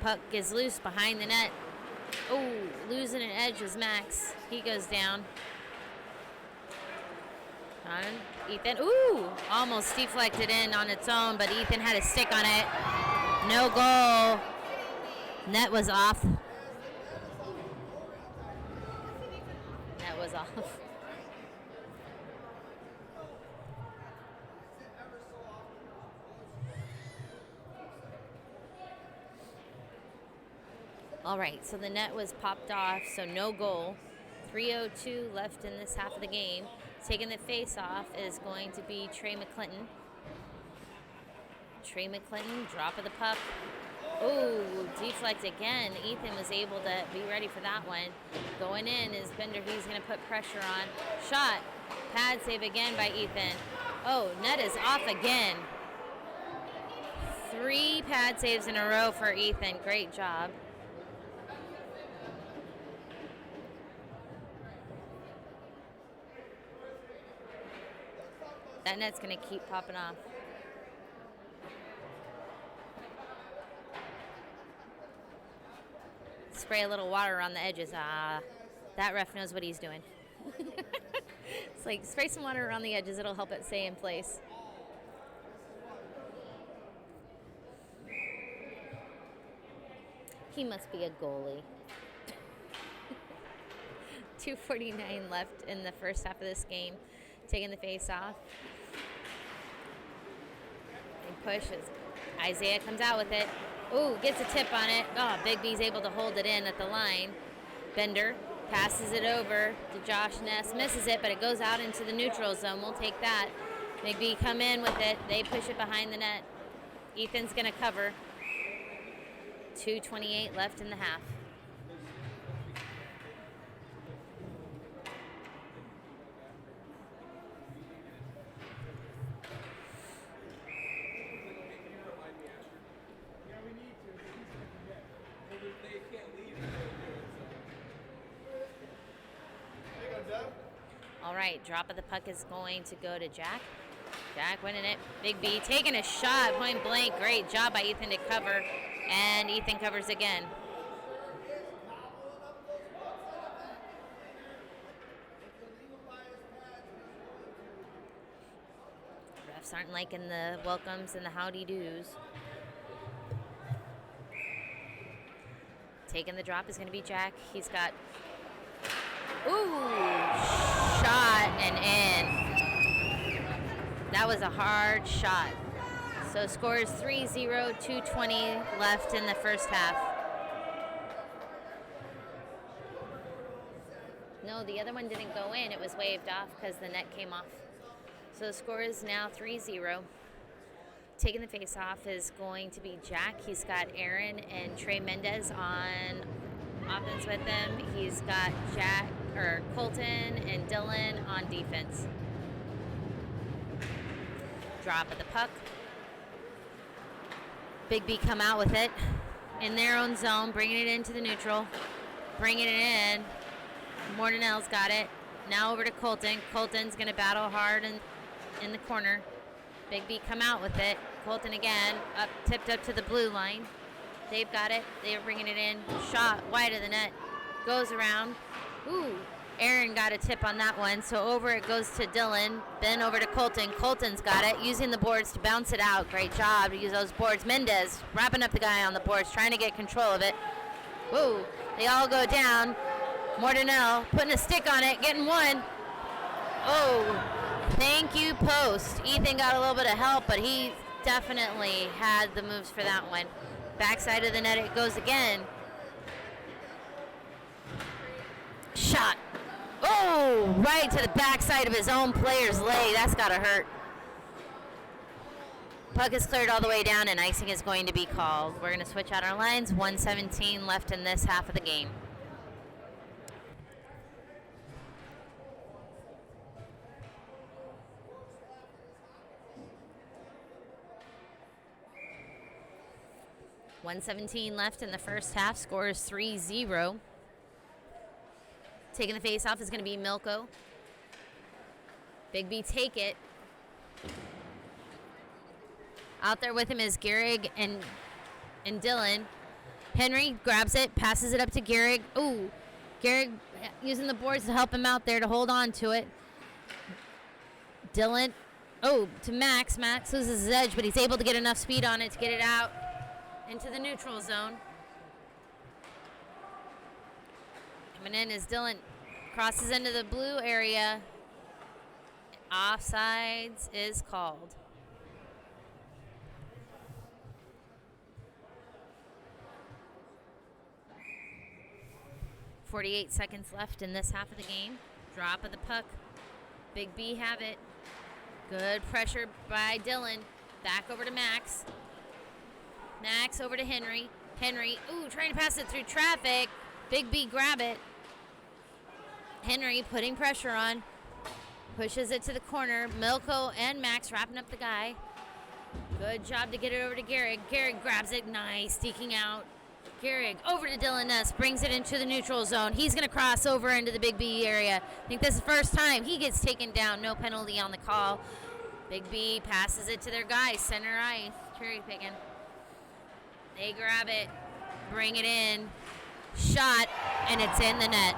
Puck is loose behind the net. Oh, losing an edge is Max. He goes down. On Ethan. Ooh, almost deflected in on its own, but Ethan had a stick on it. No goal. Net was off. Net was off. All right, so the net was popped off, so no goal. 3:02 left in this half of the game. Taking the face off is going to be Trey McClinton. Trey McClinton, drop of the puck. Oh, deflect again. Ethan was able to be ready for that one. Going in is Bender. He's going to put pressure on. Shot. Pad save again by Ethan. Oh, net is off again. 3 pad saves in a row for Ethan. Great job. That net's going to keep popping off. Spray a little water around the edges. That ref knows what he's doing. It's like, spray some water around the edges. It'll help it stay in place. He must be a goalie. 2:49 left in the first half of this game. Taking the face off. And pushes. Isaiah comes out with it. Ooh, gets a tip on it. Oh, Biggby's able to hold it in at the line. Bender passes it over to Josh Ness. Misses it, but it goes out into the neutral zone. We'll take that. Biggby come in with it. They push it behind the net. Ethan's going to cover. 2:28 left in the half. All right, drop of the puck is going to go to Jack. Jack winning it. Biggby taking a shot, point blank. Great job by Ethan to cover. And Ethan covers again. Refs aren't liking the welcomes and the howdy-doos. Taking the drop is going to be Jack. He's got... Ooh! Shot and in. That was a hard shot. So score is 3-0, 2:20 left in the first half. No, the other one didn't go in. It was waved off because the net came off. So the score is now 3-0. Taking the face off is going to be Jack. He's got Aaron and Trey Mendez on offense with him. He's got Colton and Dylan on defense. Drop of the puck. Biggby come out with it in their own zone, bringing it into the neutral, bringing it in. Mordenell's got it. Now over to Colton. Colton's going to battle hard in the corner. Biggby come out with it. Colton again, tipped up to the blue line. They've got it. They're bringing it in. Shot wide of the net. Goes around. Ooh, Aaron got a tip on that one. So over it goes to Dylan. Then over to Colton. Colton's got it. Using the boards to bounce it out. Great job to use those boards. Mendez wrapping up the guy on the boards, trying to get control of it. Ooh, they all go down. Mordenell putting a stick on it, getting one. Oh, thank you, post. Ethan got a little bit of help, but he definitely had the moves for that one. Backside of the net it goes again. Shot. Oh, right to the backside of his own player's leg. That's got to hurt. Puck is cleared all the way down, and icing is going to be called. We're going to switch out our lines. 1:17 left in this half of the game. .117 left in the first half. Score is 3-0. Taking the face off is going to be Milko. Biggby take it. Out there with him is Gehrig and Dylan. Henry grabs it, passes it up to Gehrig. Ooh, Gehrig using the boards to help him out there to hold on to it. Dylan, to Max. Max loses his edge, but he's able to get enough speed on it to get it out into the neutral zone. Coming in as Dylan crosses into the blue area. Offsides is called. .48 seconds left in this half of the game. Drop of the puck. Biggby have it. Good pressure by Dylan. Back over to Max. Max over to Henry. Henry, trying to pass it through traffic. Biggby grab it. Henry putting pressure on. Pushes it to the corner. Milko and Max wrapping up the guy. Good job to get it over to Garrick. Garrick grabs it. Nice. Deking out. Garrick over to Dylan Ness. Brings it into the neutral zone. He's going to cross over into the Biggby area. I think this is the first time he gets taken down. No penalty on the call. Biggby passes it to their guys. Center ice. Cherry picking. They grab it. Bring it in. Shot. And it's in the net.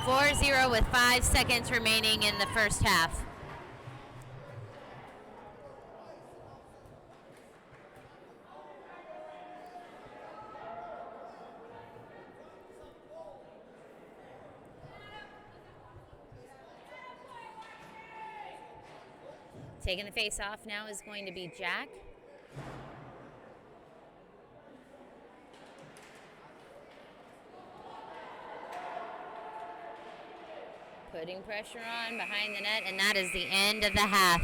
4-0 with 5 seconds remaining in the first half. Taking the face off now is going to be Jack. Putting pressure on behind the net, and that is the end of the half.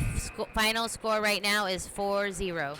Final score right now is 4-0.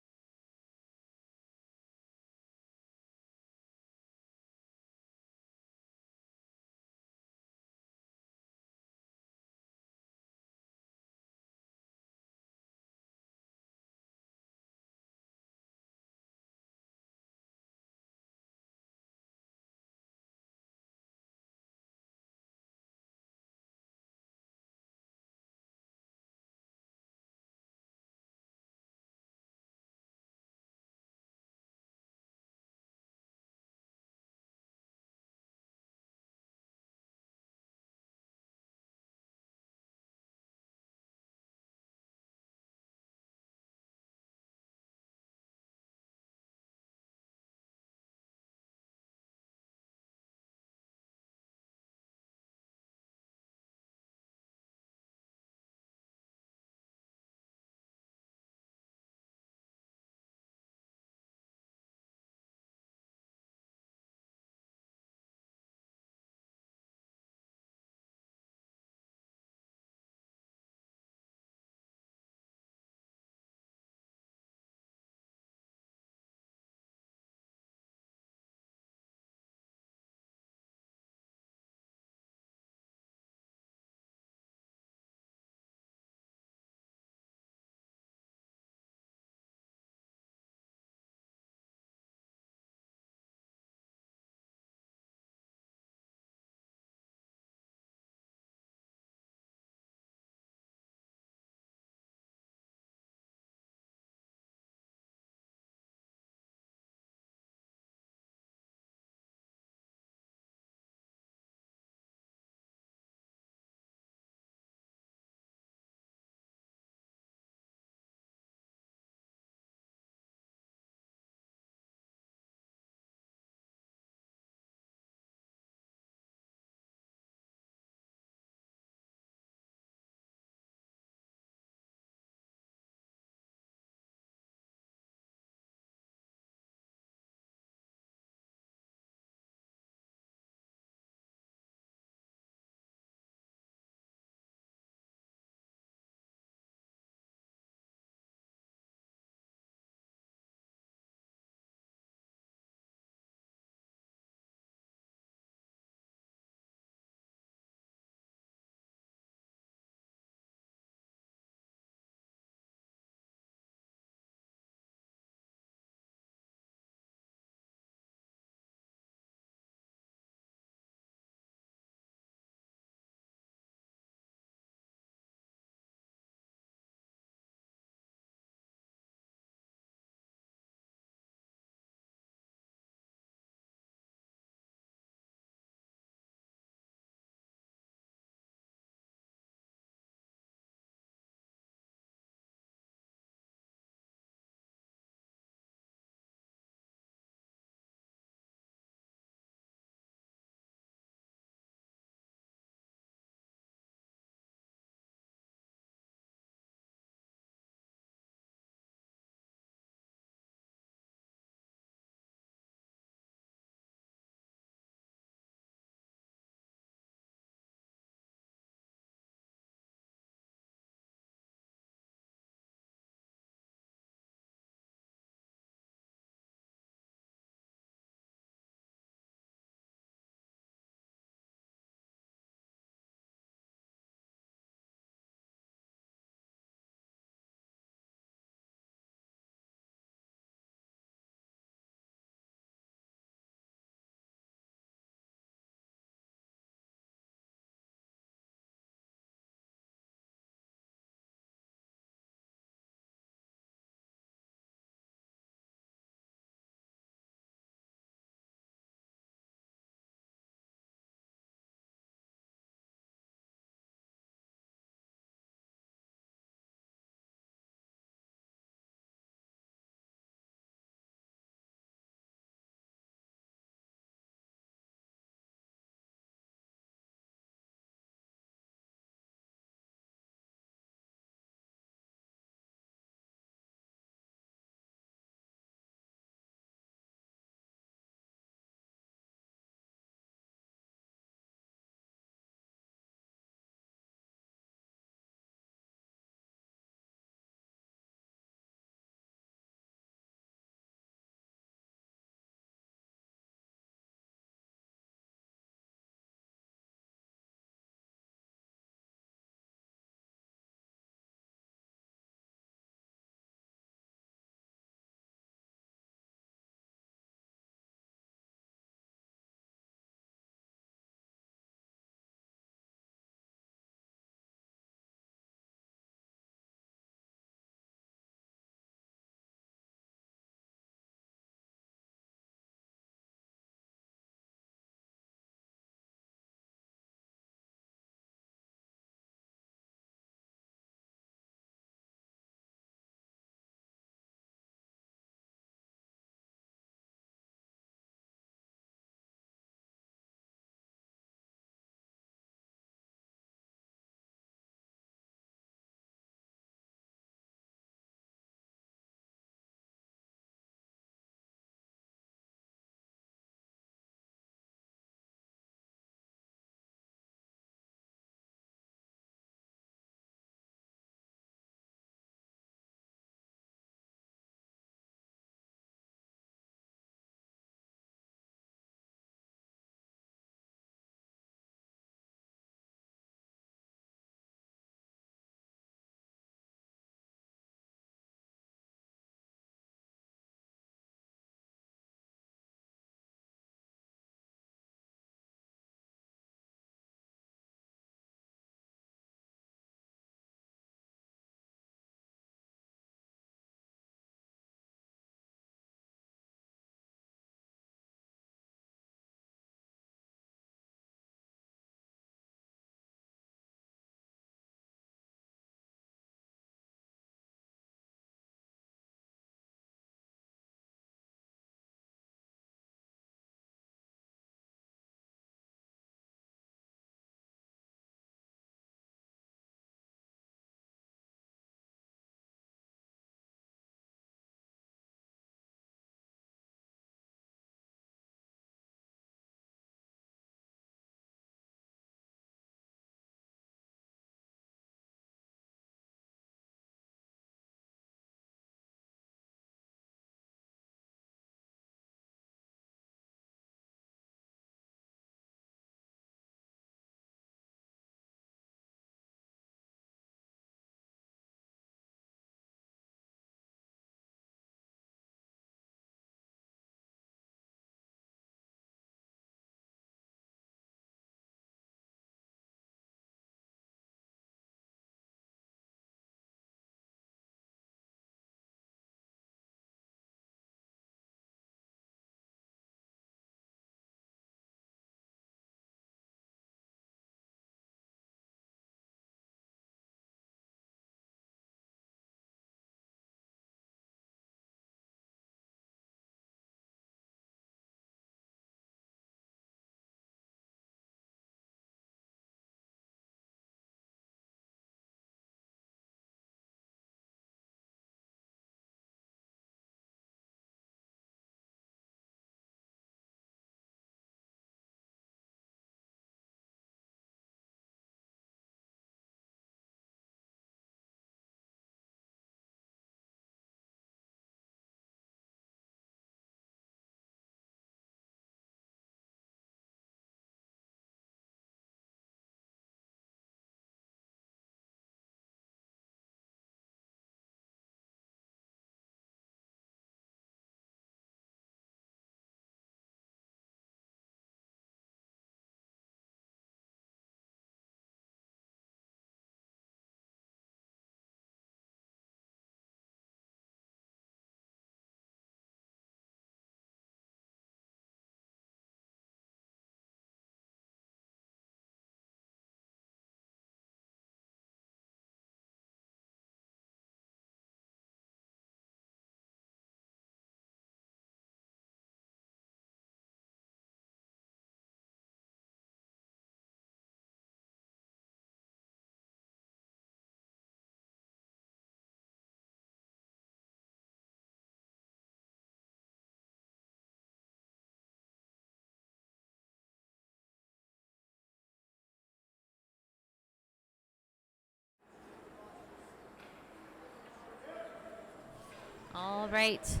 right.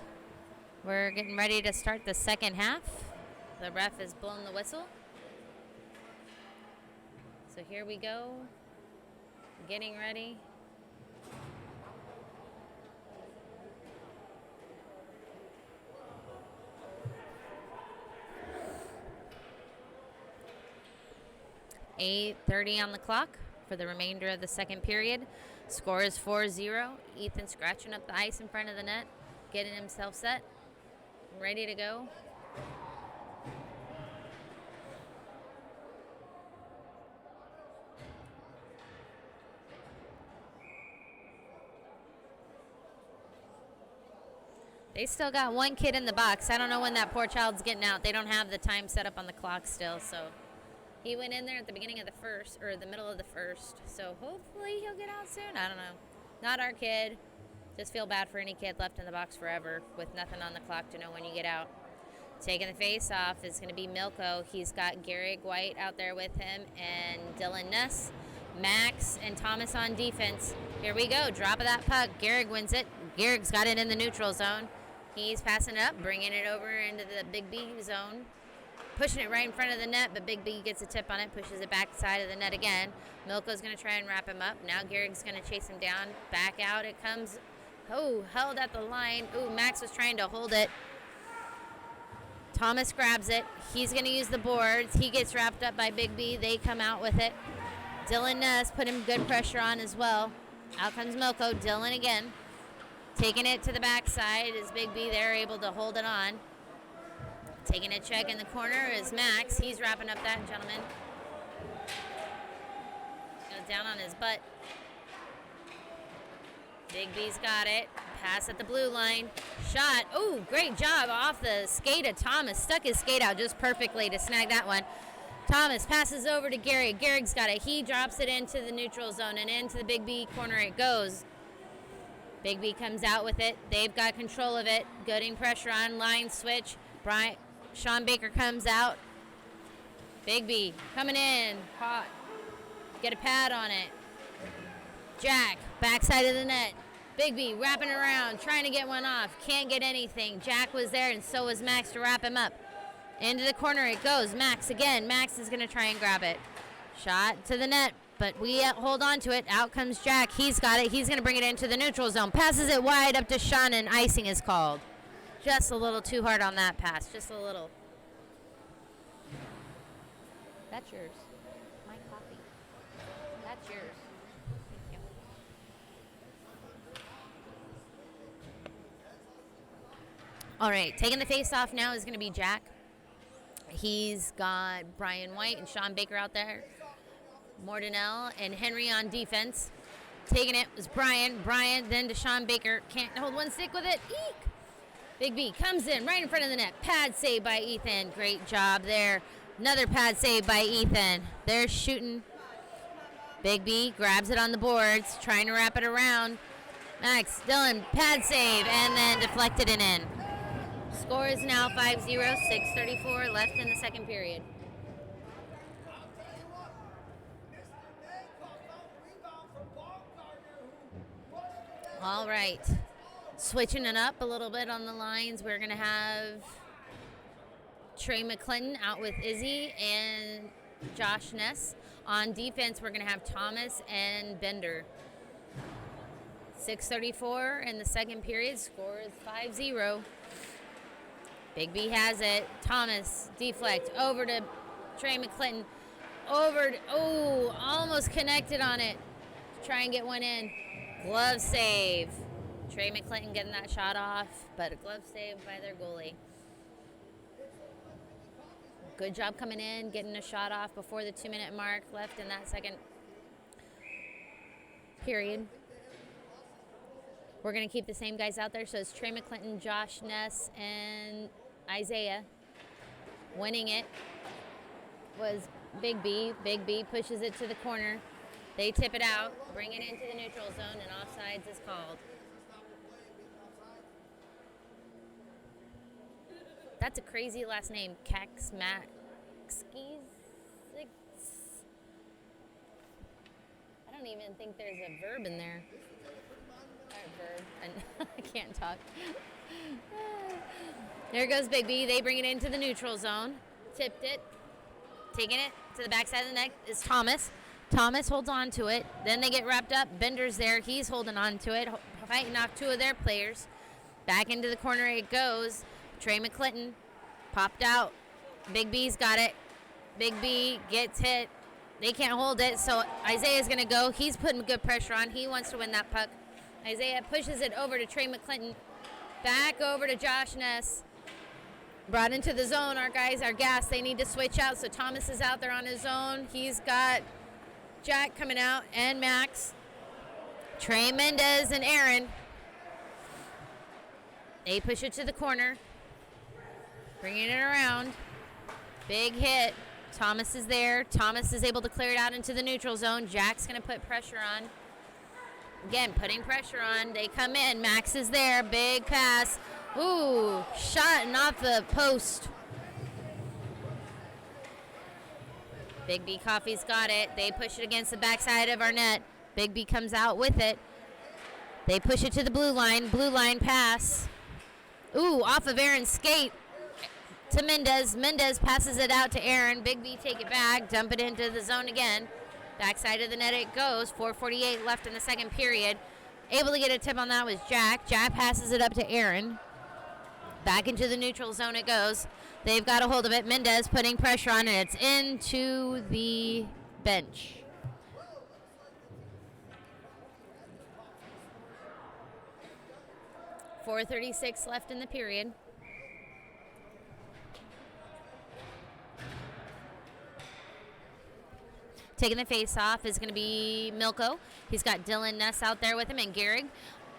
We're getting ready to start the second half. The ref has blown the whistle. So here we go. Getting ready. .8:30 on the clock for the remainder of the second period. Score is 4-0. Ethan scratching up the ice in front of the net, getting himself set, ready to go. They still got one kid in the box. I don't know when that poor child's getting out. They don't have the time set up on the clock still, so he went in there at the beginning of the first, or the middle of the first, so hopefully he'll get out soon. I don't know. Not our kid. Just feel bad for any kid left in the box forever with nothing on the clock to know when you get out. Taking the face off is going to be Milko. He's got Garrick White out there with him and Dylan Ness, Max, and Thomas on defense. Here we go. Drop of that puck. Garrick wins it. Garrick's got it in the neutral zone. He's passing it up, bringing it over into the Biggby zone. Pushing it right in front of the net, but Biggby gets a tip on it, pushes it back side of the net again. Milko's going to try and wrap him up. Now Garrick's going to chase him down. Back out it comes. Oh, held at the line. Ooh, Max was trying to hold it. Thomas grabs it. He's going to use the boards. He gets wrapped up by Biggby. They come out with it. Dylan Ness put him good pressure on as well. Out comes Milko. Dylan again. Taking it to the backside is Biggby. They're able to hold it on. Taking a check in the corner is Max. He's wrapping up that gentleman. Goes down on his butt. Biggby's got it. Pass at the blue line. Shot. Ooh, great job off the skate of Thomas. Stuck his skate out just perfectly to snag that one. Thomas passes over to Garrick. Garrick's got it. He drops it into the neutral zone and into the Biggby corner it goes. Biggby comes out with it. They've got control of it. Getting pressure on. Line switch. Sean Baker comes out. Biggby coming in. Hot. Get a pad on it. Jack, backside of the net. Biggby wrapping around, trying to get one off. Can't get anything. Jack was there, and so was Max to wrap him up. Into the corner it goes. Max again. Max is going to try and grab it. Shot to the net, but we hold on to it. Out comes Jack. He's got it. He's going to bring it into the neutral zone. Passes it wide up to Sean, and icing is called. Just a little too hard on that pass. Just a little. That's yours. My coffee. That's yours. Thank you. All right, taking the face off now is going to be Jack. He's got Brian White and Sean Baker out there. Mordinell and Henry on defense. Taking it was Brian. Brian then to Sean Baker. Can't hold one stick with it. Eek! Biggby comes in right in front of the net. Pad save by Ethan. Great job there. Another pad save by Ethan. They're shooting. Biggby grabs it on the boards, trying to wrap it around. Max, Dylan, pad save, and then deflected and in. Score is now 5-0, 6:34 left in the second period. All right. Switching it up a little bit on the lines, we're going to have Trey McClinton out with Izzy and Josh Ness. On defense, we're going to have Thomas and Bender. 6:34 in the second period. Score is 5-0. Biggby has it. Thomas, deflect, over to Trey McClinton. Almost connected on it. Try and get one in. Glove save. Trey McClinton getting that shot off, but a glove save by their goalie. Good job coming in, getting a shot off before the 2-minute mark left in that second period. We're going to keep the same guys out there. So it's Trey McClinton, Josh Ness, and Isaiah. Winning it was Biggby. Biggby pushes it to the corner. They tip it out, bring it into the neutral zone, and offsides is called. That's a crazy last name, Kaczmarskis. I don't even think there's a verb in there. Verb. I can't talk. There goes Biggby. They bring it into the neutral zone. Tipped it. Taking it to the backside of the net is Thomas. Thomas holds on to it. Then they get wrapped up. Bender's there. He's holding on to it, fighting off two of their players. Back into the corner it goes. Trey McClinton popped out. Biggby's got it. Biggby gets hit. They can't hold it, so Isaiah's going to go. He's putting good pressure on. He wants to win that puck. Isaiah pushes it over to Trey McClinton. Back over to Josh Ness. Brought into the zone. Our guys are gassed. They need to switch out, so Thomas is out there on his own. He's got Jack coming out and Max. Trey Mendez and Aaron. They push it to the corner. Bringing it around. Big hit. Thomas is there. Thomas is able to clear it out into the neutral zone. Jack's going to put pressure on. Again, putting pressure on. They come in. Max is there. Big pass. Ooh, shot and off the post. Biggby Coffee's got it. They push it against the backside of our net. Biggby comes out with it. They push it to the blue line. Blue line pass. Ooh, off of Aaron's skate to Mendez. Mendez passes it out to Aaron. Biggby take it back, dump it into the zone again. Backside of the net it goes. 4:48 left in the second period. Able to get a tip on that was Jack. Jack passes it up to Aaron. Back into the neutral zone it goes. They've got a hold of it. Mendez putting pressure on it. It's into the bench. .436 left in the period. Taking the face off is going to be Milko. He's got Dylan Ness out there with him and Gehrig.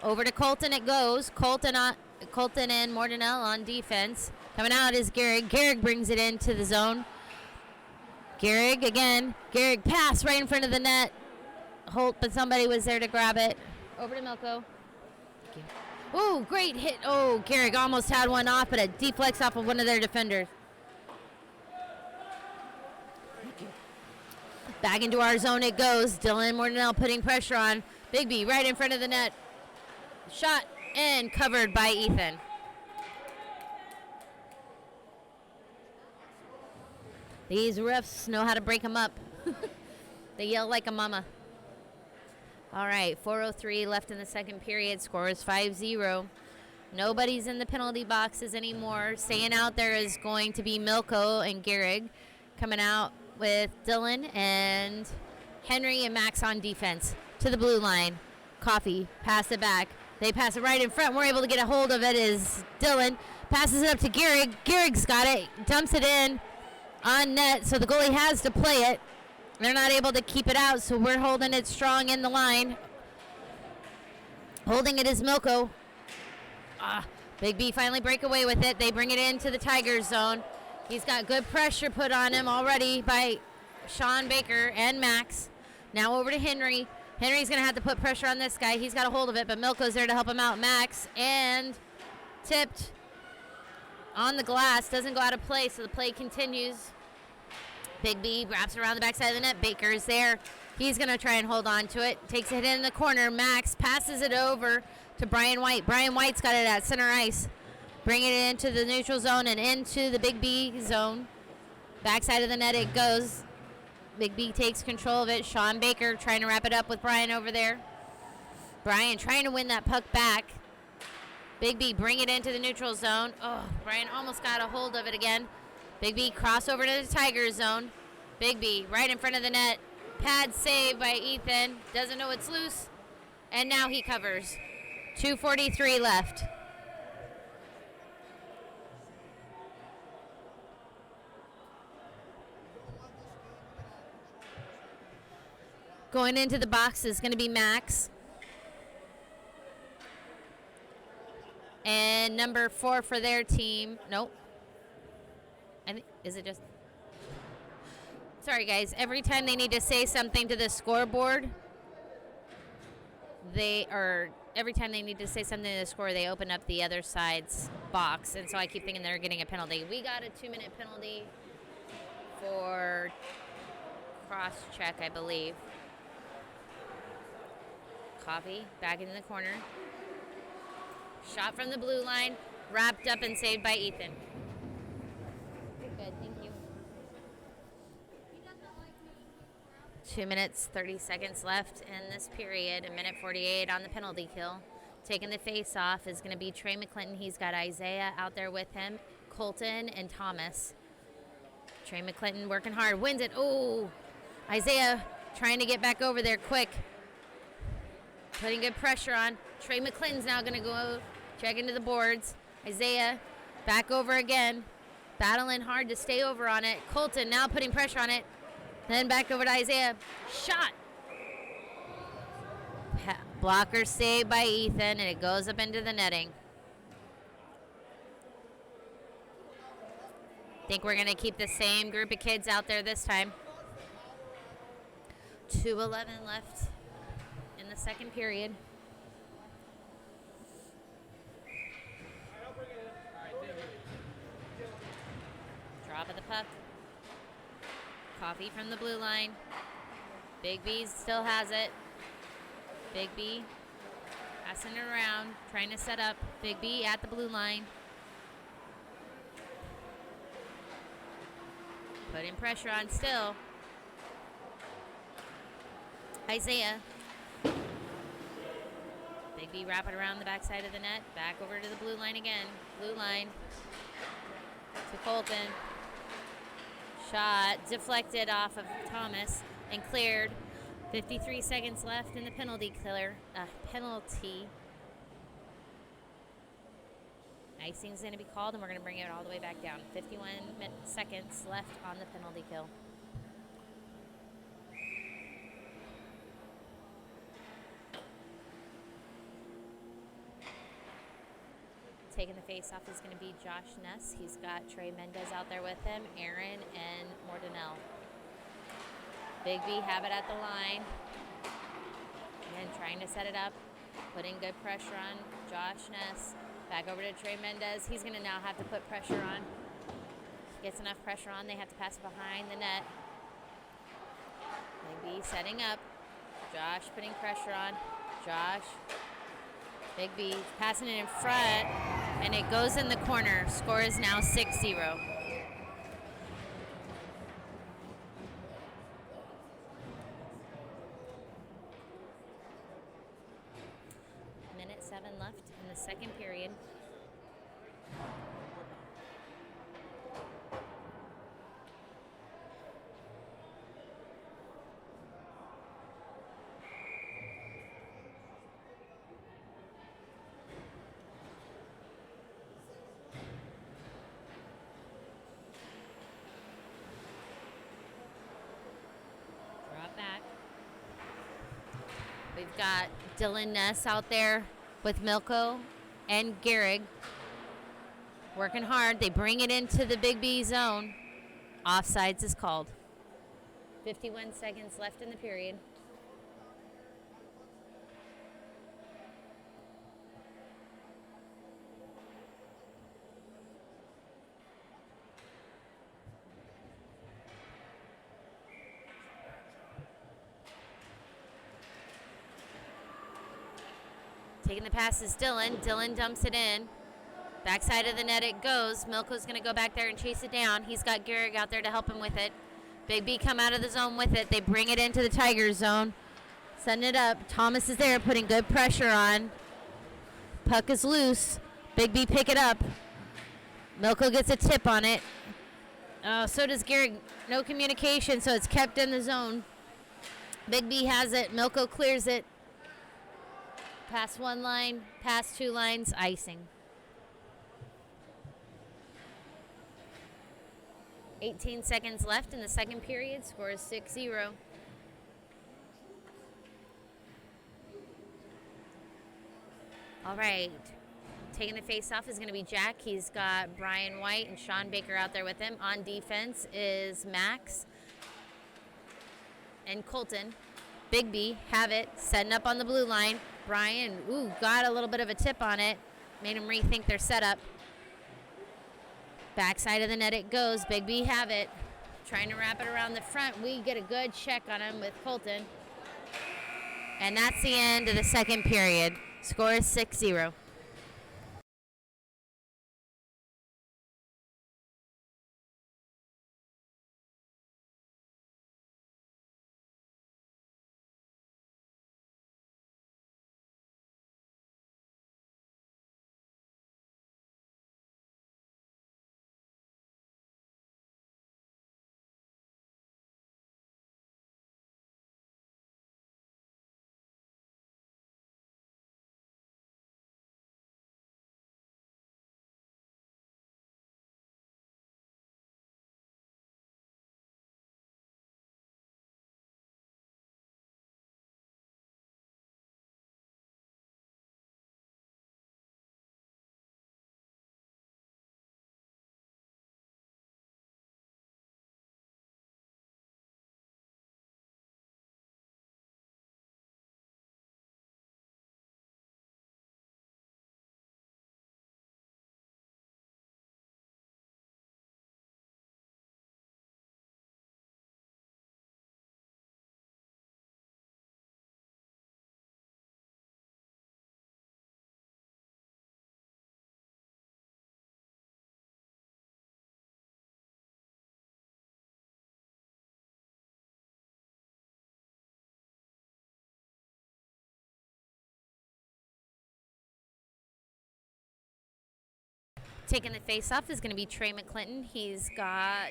Over to Colton it goes. Colton and Mordenell on defense. Coming out is Gehrig. Gehrig brings it into the zone. Gehrig again. Gehrig pass right in front of the net. Holt, but somebody was there to grab it. Over to Milko. Ooh, great hit. Oh, Gehrig almost had one off, but it deflects off of one of their defenders. Back into our zone it goes. Dylan Mordenell putting pressure on. Biggby right in front of the net. Shot and covered by Ethan. These refs know how to break them up. They yell like a mama. All right, 4:03 left in the second period. Score is 5-0. Nobody's in the penalty boxes anymore. Staying out there is going to be Milko and Gehrig. Coming out with Dylan and Henry and Max on defense. To the blue line. Coffee, pass it back. They pass it right in front. We're able to get a hold of it is Dylan. Passes it up to Gehrig. Gehrig's got it. Dumps it in on net, so the goalie has to play it. They're not able to keep it out, so we're holding it strong in the line. Holding it is Milko. Biggby finally break away with it. They bring it into the Tigers zone. He's got good pressure put on him already by Sean Baker and Max. Now over to Henry. Henry's going to have to put pressure on this guy. He's got a hold of it, but Milko's there to help him out. Max and tipped on the glass. Doesn't go out of play, so the play continues. Biggby wraps around the backside of the net. Baker's there. He's going to try and hold on to it. Takes it in the corner. Max passes it over to Brian White. Brian White's got it at center ice. Bringing it into the neutral zone and into the Biggby zone. Backside of the net it goes. Biggby takes control of it. Sean Baker trying to wrap it up with Brian over there. Brian trying to win that puck back. Biggby bring it into the neutral zone. Oh, Brian almost got a hold of it again. Biggby cross over to the Tigers zone. Biggby right in front of the net. Pad save by Ethan. Doesn't know it's loose. And now he covers. 2:43 left. Going into the box is going to be Max. And number 4 for their team. Nope. Is it just... Sorry, guys. Every time they need to say something to the scoreboard, every time they need to say something to the score, they open up the other side's box. And so I keep thinking they're getting a penalty. We got a 2-minute penalty for cross-check, I believe. Coffee back into the corner. Shot from the blue line, wrapped up and saved by Ethan. You're good, thank you. 2 minutes, 30 seconds left in this period. 1:48 on the penalty kill. Taking the face off is going to be Trey McClinton. He's got Isaiah out there with him, Colton, and Thomas. Trey McClinton working hard, wins it. Oh, Isaiah trying to get back over there quick. Putting good pressure on. Trey McClinton's now going to go check into the boards. Isaiah back over again. Battling hard to stay over on it. Colton now putting pressure on it. Then back over to Isaiah. Shot. Blocker saved by Ethan, and it goes up into the netting. Think we're going to keep the same group of kids out there this time. 2:11 left in the second period. Drop of the puck. Coffee from the blue line. Biggby still has it. Biggby passing it around, trying to set up. Biggby at the blue line. Putting pressure on still. Isaiah. Biggby wrapping around the backside of the net. Back over to the blue line again. Blue line to Colton. Shot deflected off of Thomas and cleared. 53 seconds left in the penalty. Icing's going to be called, and we're going to bring it all the way back down. 51 seconds left on the penalty kill. Taking the face off is going to be Josh Ness. He's got Trey Mendez out there with him, Aaron, and Mordinell. Biggby have it at the line. And trying to set it up. Putting good pressure on Josh Ness. Back over to Trey Mendez. He's going to now have to put pressure on. Gets enough pressure on. They have to pass behind the net. Biggby setting up. Josh putting pressure on. Josh. Biggby passing it in front. And it goes in the corner. Score is now 6-0. Minute 7 left in the second period. Drop back. We've got Dylan Ness out there with Milko and Gehrig working hard. They bring it into the Biggby zone. Offsides is called. 51 seconds left in the period. Taking the pass is Dylan. Dylan dumps it in. Backside of the net it goes. Milko's going to go back there and chase it down. He's got Gehrig out there to help him with it. Biggby come out of the zone with it. They bring it into the Tigers zone. Setting it up. Thomas is there putting good pressure on. Puck is loose. Biggby pick it up. Milko gets a tip on it. So does Gehrig. No communication, so it's kept in the zone. Biggby has it. Milko clears it. Past one line, past two lines, icing. 18 seconds left in the second period. Score is 6-0. All right. Taking the face off is going to be Jack. He's got Brian White and Sean Baker out there with him. On defense is Max and Colton. Biggby have it, setting up on the blue line. Brian, got a little bit of a tip on it. Made him rethink their setup. Backside of the net it goes. Biggby have it. Trying to wrap it around the front. We get a good check on him with Colton. And that's the end of the second period. Score is 6-0. taking the face off is going to be Trey McClinton. He's got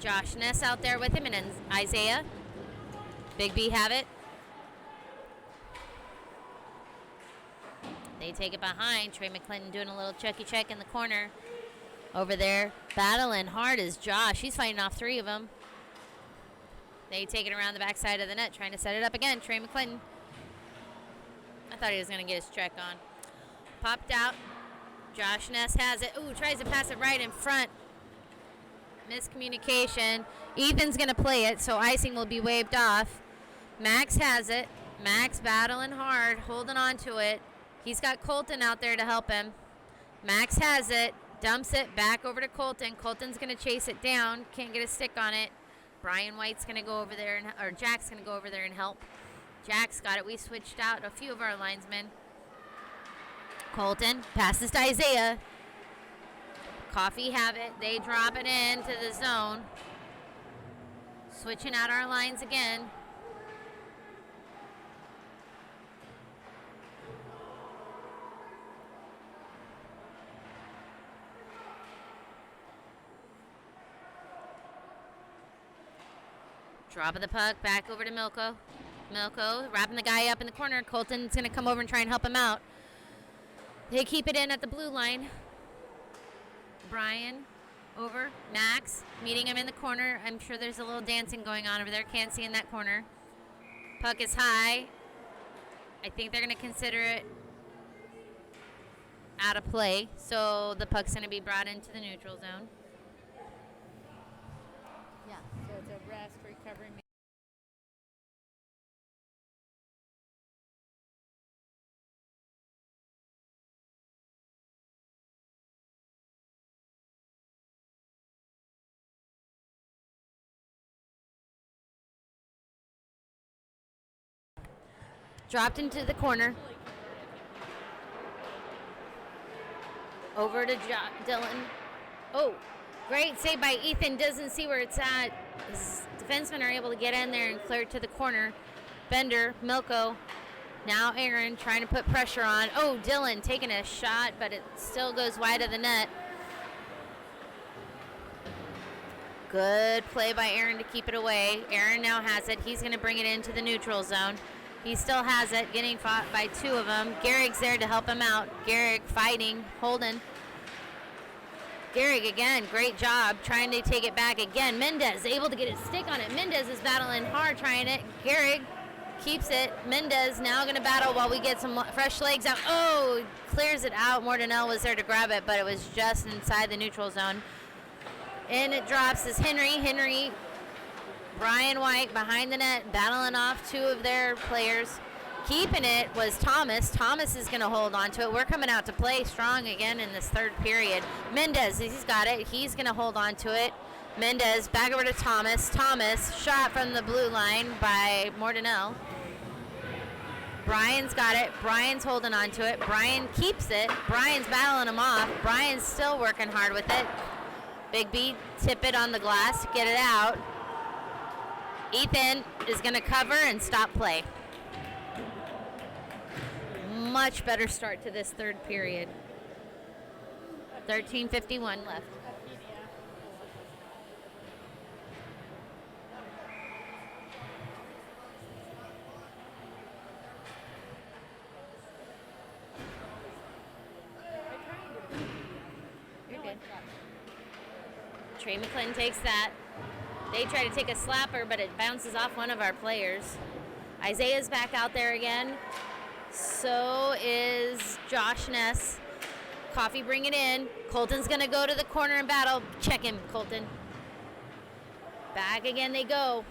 Josh Ness out there with him, and then Isaiah. Biggby have it. They take it behind. Trey McClinton doing a little checky check in the corner. Over there, battling hard is Josh. He's fighting off 3 of them. They take it around the backside of the net, trying to set it up again. Trey McClinton. I thought he was going to get his check on. Popped out. Josh Ness has it. Ooh, tries to pass it right in front. Miscommunication. Ethan's going to play it, so icing will be waved off. Max has it. Max battling hard, holding on to it. He's got Colton out there to help him. Max has it. Dumps it back over to Colton. Colton's going to chase it down. Can't get a stick on it. Brian White's going to go over there, or Jack's going to go over there and help. Jack's got it. We switched out a few of our linesmen. Colton passes to Isaiah. Coffee have it. They drop it into the zone. Switching out our lines again. Dropping the puck back over to Milko. Milko wrapping the guy up in the corner. Colton's going to come over and try and help him out. They keep it in at the blue line. Brian over. Max meeting him in the corner. I'm sure there's a little dancing going on over there. Can't see in that corner. Puck is high. I think they're going to consider it out of play. So the puck's going to be brought into the neutral zone. Yeah. So it's a rest, recovering. Dropped into the corner. Over to Dylan. Oh, great save by Ethan. Doesn't see where it's at. His defensemen are able to get in there and clear it to the corner. Bender, Milko. Now Aaron trying to put pressure on. Oh, Dylan taking a shot, but it still goes wide of the net. Good play by Aaron to keep it away. Aaron now has it. He's going to bring it into the neutral zone. He still has it, getting fought by 2 of them. Garrick's there to help him out. Garrick fighting, holding. Garrick again, great job trying to take it back again. Mendez able to get his stick on it. Mendez is battling hard trying it. Garrick keeps it. Mendez now going to battle while we get some fresh legs out. Oh, clears it out. Mordenell was there to grab it, but it was just inside the neutral zone. And it drops as Henry. Brian White behind the net, battling off 2 of their players. Keeping it was Thomas. Thomas is going to hold on to it. We're coming out to play strong again in this 3rd period. Mendez, he's got it. He's going to hold on to it. Mendez back over to Thomas. Thomas shot from the blue line by Mordenell. Brian's got it. Brian's holding on to it. Brian keeps it. Brian's battling him off. Brian's still working hard with it. Biggby tip it on the glass to get it out. Ethan is going to cover and stop play. Much better start to this 3rd period. 13:51 left. You're good. Trey McClinton takes that. They try to take a slapper, but it bounces off one of our players. Isaiah's back out there again. So is Josh Ness. Coffee bring it in. Colton's going to go to the corner and battle. Check him, Colton. Back again they go.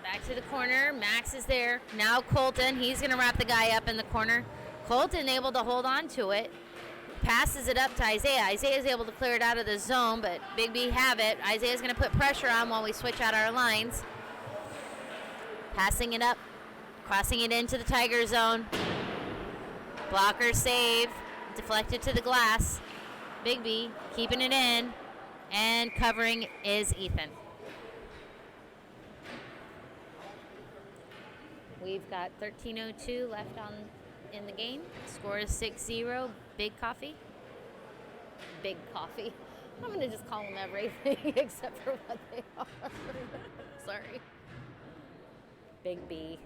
Back to the corner. Max is there. Now Colton. He's going to wrap the guy up in the corner. Colton able to hold on to it. Passes it up to Isaiah. Isaiah's able to clear it out of the zone, but Biggby have it. Isaiah's going to put pressure on while we switch out our lines. Passing it up. Crossing it into the Tiger zone. Blocker save. Deflected to the glass. Biggby keeping it in. And covering is Ethan. We've got 13:02 left in the game. Score is 6-0. Big Coffee. Big Coffee. I'm going to just call them everything except for what they are. Sorry. Biggby.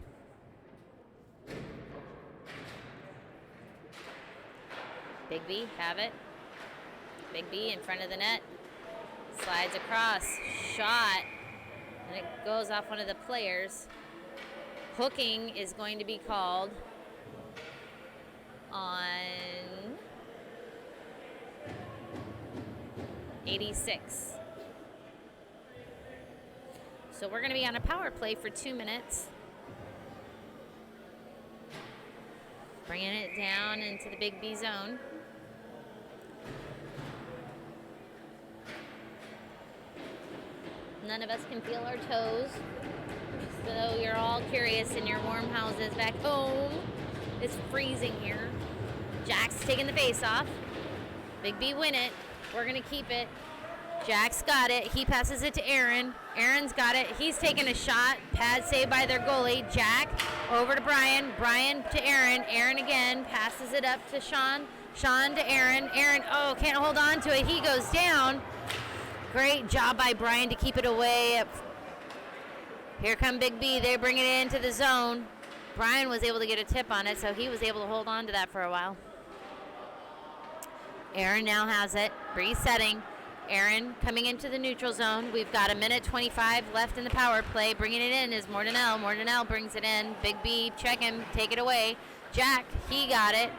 Biggby, have it. Biggby in front of the net. Slides across. Shot. And it goes off one of the players. Hooking is going to be called on 86. So we're going to be on a power play for 2 minutes. Bringing it down into the Biggby zone. None of us can feel our toes. So you're all curious in your warm houses back home. It's freezing here. Jack's taking the face off. Biggby win it. We're going to keep it. Jack's got it. He passes it to Aaron. Aaron's got it. He's taking a shot. Pad saved by their goalie. Jack over to Brian. Brian to Aaron. Aaron again. Passes it up to Sean. Sean to Aaron. Aaron, oh, can't hold on to it. He goes down. Great job by Brian to keep it away. Here come Biggby. They bring it into the zone. Brian was able to get a tip on it, so he was able to hold on to that for a while. Aaron now has it. Resetting. Aaron coming into the neutral zone. We've got 1:25 left in the power play. Bringing it in is Mordenell. Mordenell brings it in. Biggby, check him. Take it away. Jack, he got it.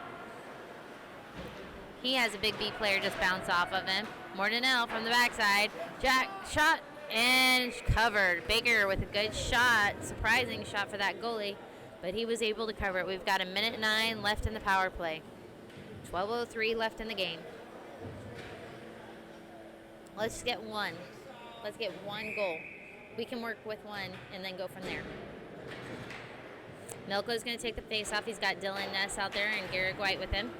He has a Biggby player just bounce off of him. Mordenell from the backside. Jack, shot, and covered. Baker with a good shot. Surprising shot for that goalie, but he was able to cover it. We've got 1:09 left in the power play. 12:03 left in the game. Let's get one. Let's get one goal. We can work with one and then go from there. Milko's going to take the face off. He's got Dylan Ness out there and Garrett White with him.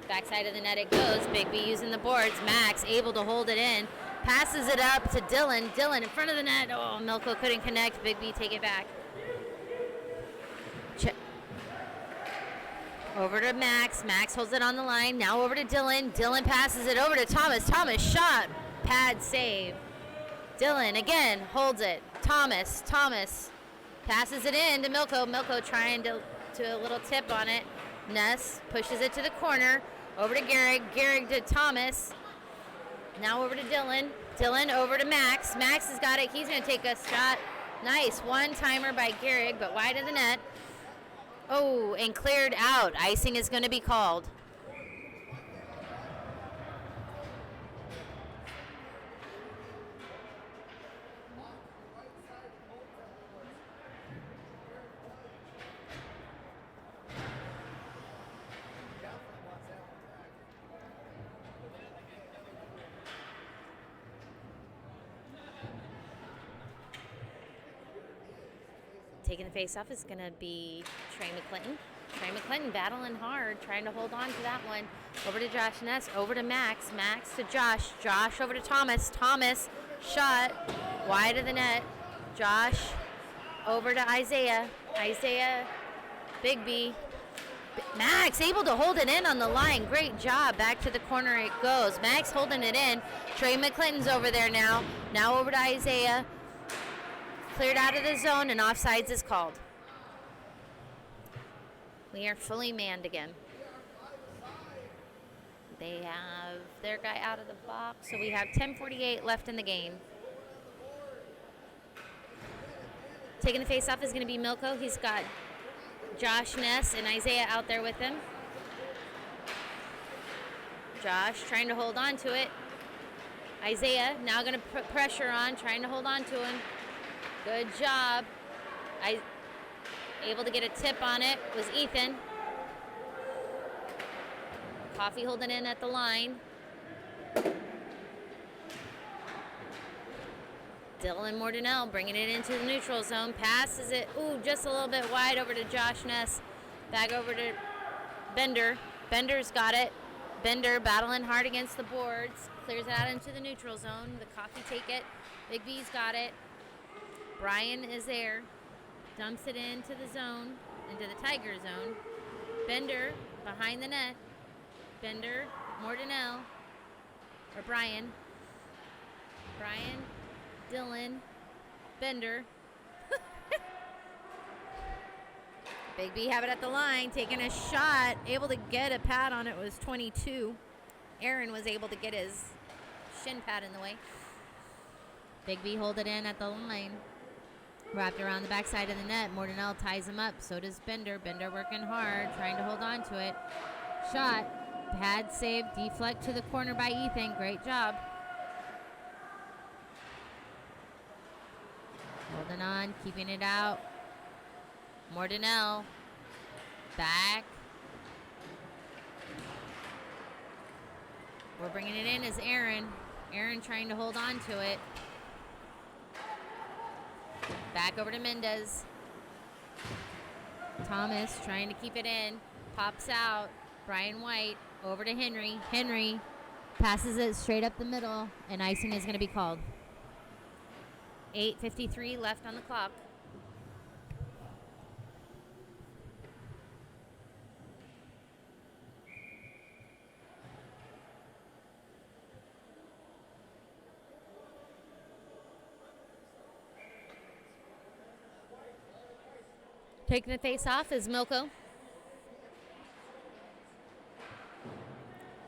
Backside of the net it goes. Biggby using the boards. Max able to hold it in. Passes it up to Dylan. Dylan in front of the net. Oh, Milko couldn't connect. Biggby take it back. Over to Max. Max holds it on the line. Now over to Dylan. Dylan passes it over to Thomas. Thomas shot. Pad save. Dylan again holds it. Thomas passes it in to Milko. Milko trying to a little tip on it. Ness pushes it to the corner. Over to Garrick. Garrick to Thomas. Now over to Dylan. Dylan over to Max. Max has got it. He's going to take a shot. Nice one-timer by Garrick, but wide of the net. Oh, and cleared out. Icing is going to be called. Taking the face off is going to be Trey McClinton. Trey McClinton battling hard, trying to hold on to that one. Over to Josh Ness, over to Max. Max to Josh. Josh over to Thomas. Thomas, shot, wide of the net. Josh over to Isaiah. Isaiah, Biggby. Max able to hold it in on the line. Great job. Back to the corner it goes. Max holding it in. Trey McClinton's over there now. Now over to Isaiah. Cleared out of the zone and offsides is called. We are fully manned again. They have their guy out of the box, so we have 10:48 left in the game. Taking the face off is going to be Milko. He's got Josh Ness and Isaiah out there with him. Josh trying to hold on to it. Isaiah now going to put pressure on, trying to hold on to him. Good job. Able to get a tip on it was Ethan. Coffee holding in at the line. Dylan Mordenell bringing it into the neutral zone. Passes it, just a little bit wide over to Josh Ness. Back over to Bender. Bender's got it. Bender battling hard against the boards. Clears it out into the neutral zone. The Coffee take it. Biggby's got it. Brian is there. Dumps it into the zone. into the Tiger zone. Bender behind the net. Bender, Mordenell, or Brian. Brian, Dylan, Bender. Biggby have it at the line, taking a shot, able to get a pad on it, was 22. Aaron was able to get his shin pad in the way. Biggby hold it in at the line. Wrapped around the backside of the net. Mordenell ties him up. So does Bender. Bender working hard, trying to hold on to it. Shot. Pad save. Deflect to the corner by Ethan. Great job. Holding on, keeping it out. Mordenell. Back. We're bringing it in as Aaron. Aaron trying to hold on to it. Back over to Mendez. Thomas trying to keep it in. Pops out. Brian White over to Henry. Henry passes it straight up the middle, and icing is going to be called. 8:53 left on the clock. Taking the face off is Milko.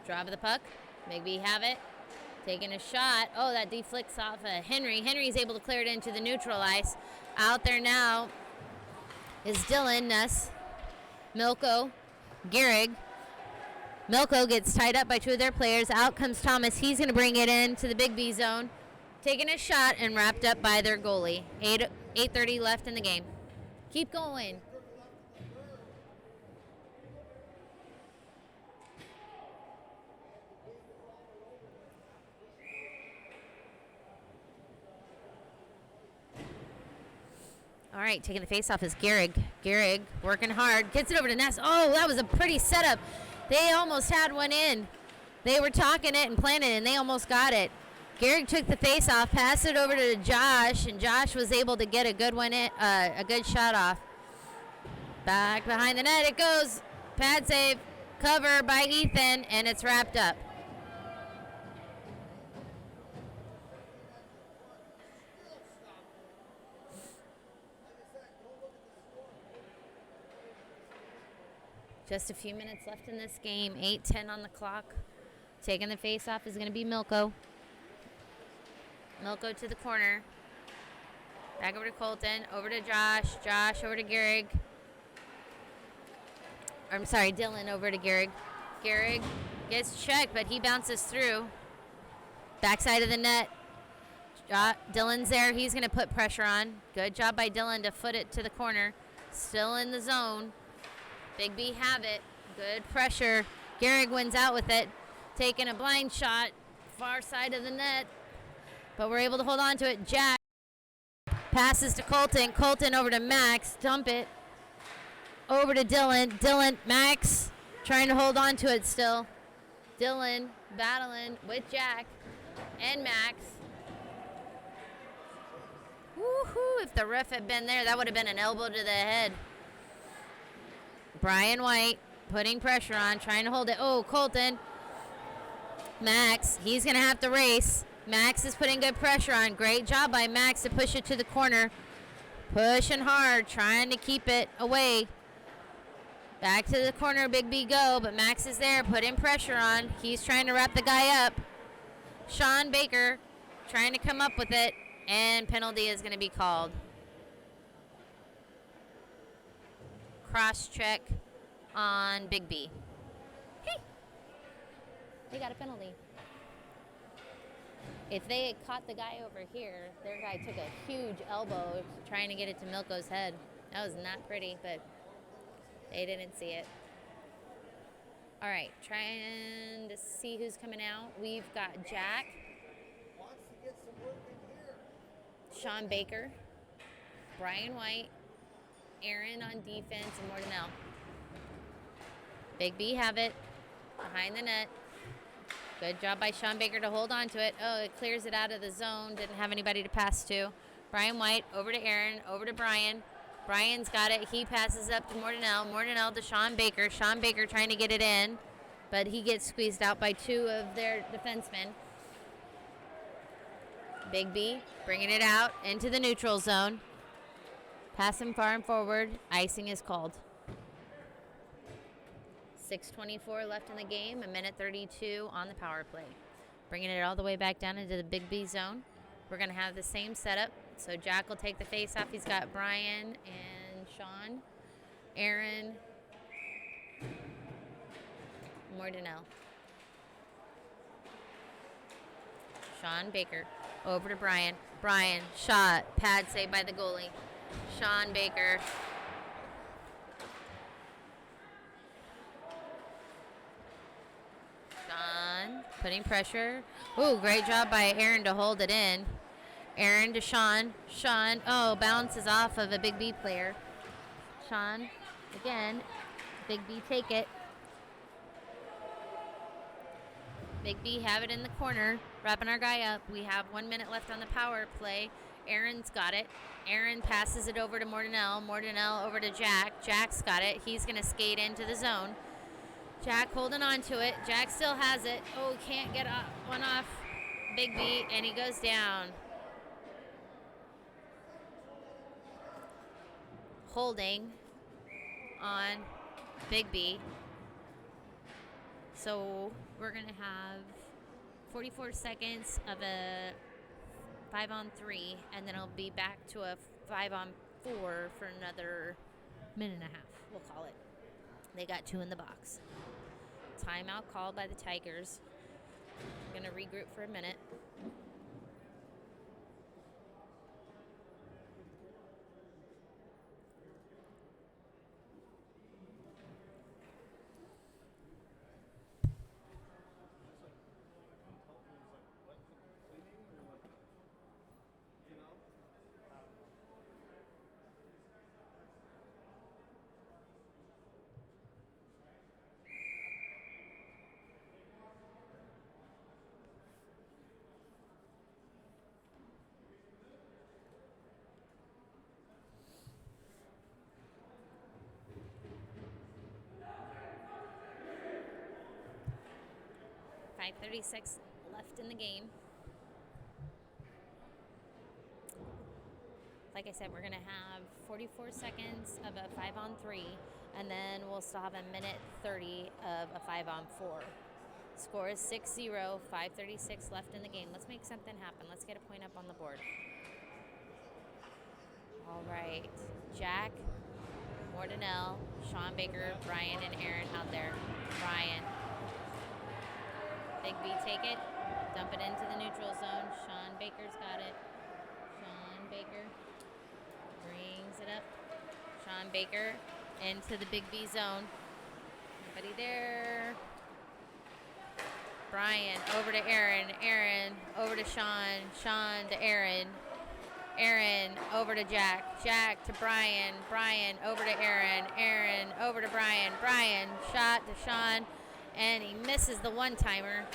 Drop of the puck. Biggby have it. Taking a shot. Oh, that deflects off of Henry. Henry's able to clear it into the neutral ice. Out there now is Dylan Nuss. Milko. Gehrig. Milko gets tied up by two of their players. Out comes Thomas. He's going to bring it into the Biggby zone. Taking a shot and wrapped up by their goalie. 8:30 left in the game. Keep going. All right, taking the face off is Gehrig. Gehrig working hard, gets it over to Ness. Oh, that was a pretty setup. They almost had one in. They were talking it and planning it, and they almost got it. Gehrig took the face off, passed it over to Josh, and Josh was able to get a good one in, a good shot off. Back behind the net it goes. Pad save, cover by Ethan, and it's wrapped up. Just a few minutes left in this game. 8:10 on the clock. Taking the face off is going to be Milko. Milko to the corner. Back over to Colton. Over to Josh. Josh over to Gehrig. I'm sorry, Dylan over to Gehrig. Gehrig gets checked, but he bounces through. Backside of the net. Dylan's there. He's going to put pressure on. Good job by Dylan to foot it to the corner. Still in the zone. Biggby have it. Good pressure. Gehrig wins out with it. Taking a blind shot. Far side of the net. But we're able to hold on to it. Jack passes to Colton. Colton over to Max. Dump it. Over to Dylan. Dylan, Max trying to hold on to it still. Dylan battling with Jack and Max. Woohoo! If the ref had been there, that would have been an elbow to the head. Brian White putting pressure on, trying to hold it. Oh, Colton. Max, he's going to have to race. Max is putting good pressure on. Great job by Max to push it to the corner. Pushing hard, trying to keep it away. Back to the corner, Biggby go, but Max is there, putting pressure on. He's trying to wrap the guy up. Sean Baker trying to come up with it, and penalty is going to be called. Cross check on Biggby. Hey, they got a penalty. If they had caught the guy over here, their guy took a huge elbow trying to get it to Milko's head. That was not pretty, but they didn't see it. All right, trying to see who's coming out. We've got Jack, Sean Baker, Brian White, Aaron on defense, and Mordenell. Biggby have it behind the net. Good job by Sean Baker to hold on to it. Oh, it clears it out of the zone. Didn't have anybody to pass to. Brian White over to Aaron, over to Brian. Brian's got it. He passes up to Mordenell. Mordenell to Sean Baker. Sean Baker trying to get it in, but he gets squeezed out by two of their defensemen. Biggby bringing it out into the neutral zone. Pass him far and forward. Icing is called. 6:24 left in the game. 1:32 on the power play. Bringing it all the way back down into the Biggby zone. We're going to have the same setup. So Jack will take the face off. He's got Brian and Sean. Aaron. Mordenell. Sean Baker. Over to Brian. Brian, shot. Pad save by the goalie. Sean Baker. Sean putting pressure. Ooh, great job by Aaron to hold it in. Aaron to Sean. Sean, bounces off of a Biggby player. Sean, again. Biggby take it. Biggby have it in the corner. Wrapping our guy up. We have 1 minute left on the power play. Aaron's got it. Aaron passes it over to Mordenell. Mordenell over to Jack. Jack's got it. He's going to skate into the zone. Jack holding on to it. Jack still has it. Oh, can't get one off Biggby, and he goes down. Holding on Biggby. So we're going to have 44 seconds of a 5-on-3, and then it'll be back to a 5-on-4 for another minute and a half, we'll call it. They got 2 in the box. Timeout called by the Tigers. I'm going to regroup for a minute. .36 left in the game. Like I said, we're going to have 44 seconds of a 5-on-3, and then we'll still have 1:30 of a 5-on-4. Score is 6-0, 5:36 left in the game. Let's make something happen. Let's get a point up on the board. All right. Jack, Mordenell, Sean Baker, Brian, and Aaron out there. Brian. Biggby take it, dump it into the neutral zone. Sean Baker's got it. Sean Baker brings it up. Sean Baker into the Biggby zone. Nobody there. Brian over to Aaron. Aaron over to Sean. Sean to Aaron. Aaron over to Jack. Jack to Brian. Brian over to Aaron. Aaron over to Brian. Brian shot to Sean. And he misses the one-timer.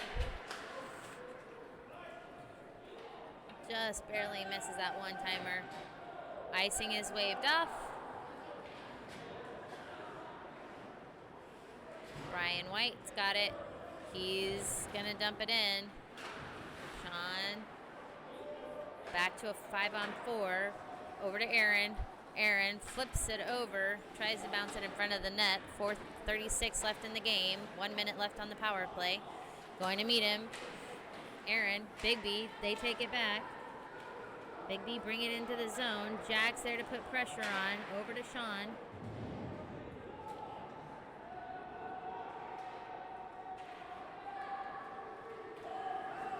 Just barely misses that one-timer. Icing is waved off. Brian White's got it. He's going to dump it in. Sean. Back to a 5-on-4. Over to Aaron. Aaron flips it over, tries to bounce it in front of the net. 4:36 left in the game. 1 minute left on the power play. Going to meet him. Aaron, Biggby, they take it back. Biggby bring it into the zone. Jack's there to put pressure on. Over to Sean.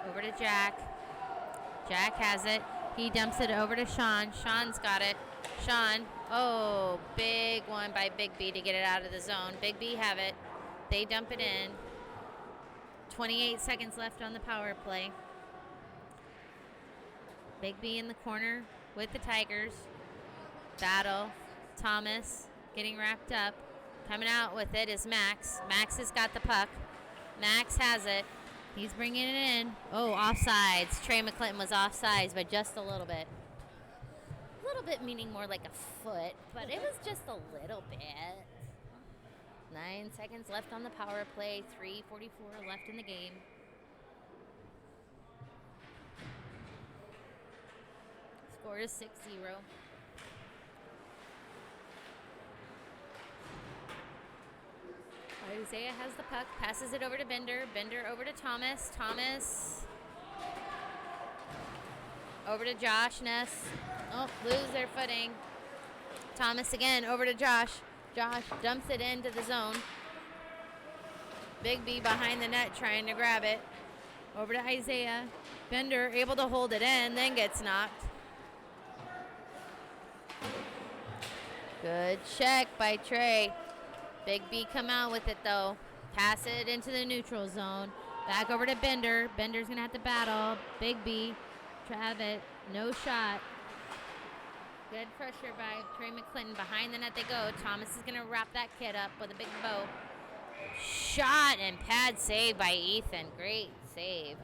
Over to Jack. Jack has it. He dumps it over to Sean. Sean's got it. Sean, big one by Biggby to get it out of the zone. Biggby have it. They dump it in. 28 seconds left on the power play. Biggby in the corner with the Tigers. Battle. Thomas getting wrapped up. Coming out with it is Max. Max has got the puck. Max has it. He's bringing it in. Oh, offsides. Trey McClinton was offsides by just a little bit. Little bit meaning more like a foot, but it was just a little bit. 9 seconds left on the power play. 3:44 left in the game. Score is 6-0. Isaiah has the puck, passes it over to Bender. Bender over to Thomas. Thomas over to Josh Ness. Oh, lose their footing. Thomas again over to Josh. Josh dumps it into the zone. Biggby behind the net trying to grab it. Over to Isaiah. Bender able to hold it in, then gets knocked. Good check by Trey. Biggby come out with it though. Pass it into the neutral zone. Back over to Bender. Bender's going to have to battle. Biggby. Travis. No shot. Good pressure by Trey McClinton. Behind the net they go. Thomas is going to wrap that kid up with a big bow. Shot and pad save by Ethan. Great save.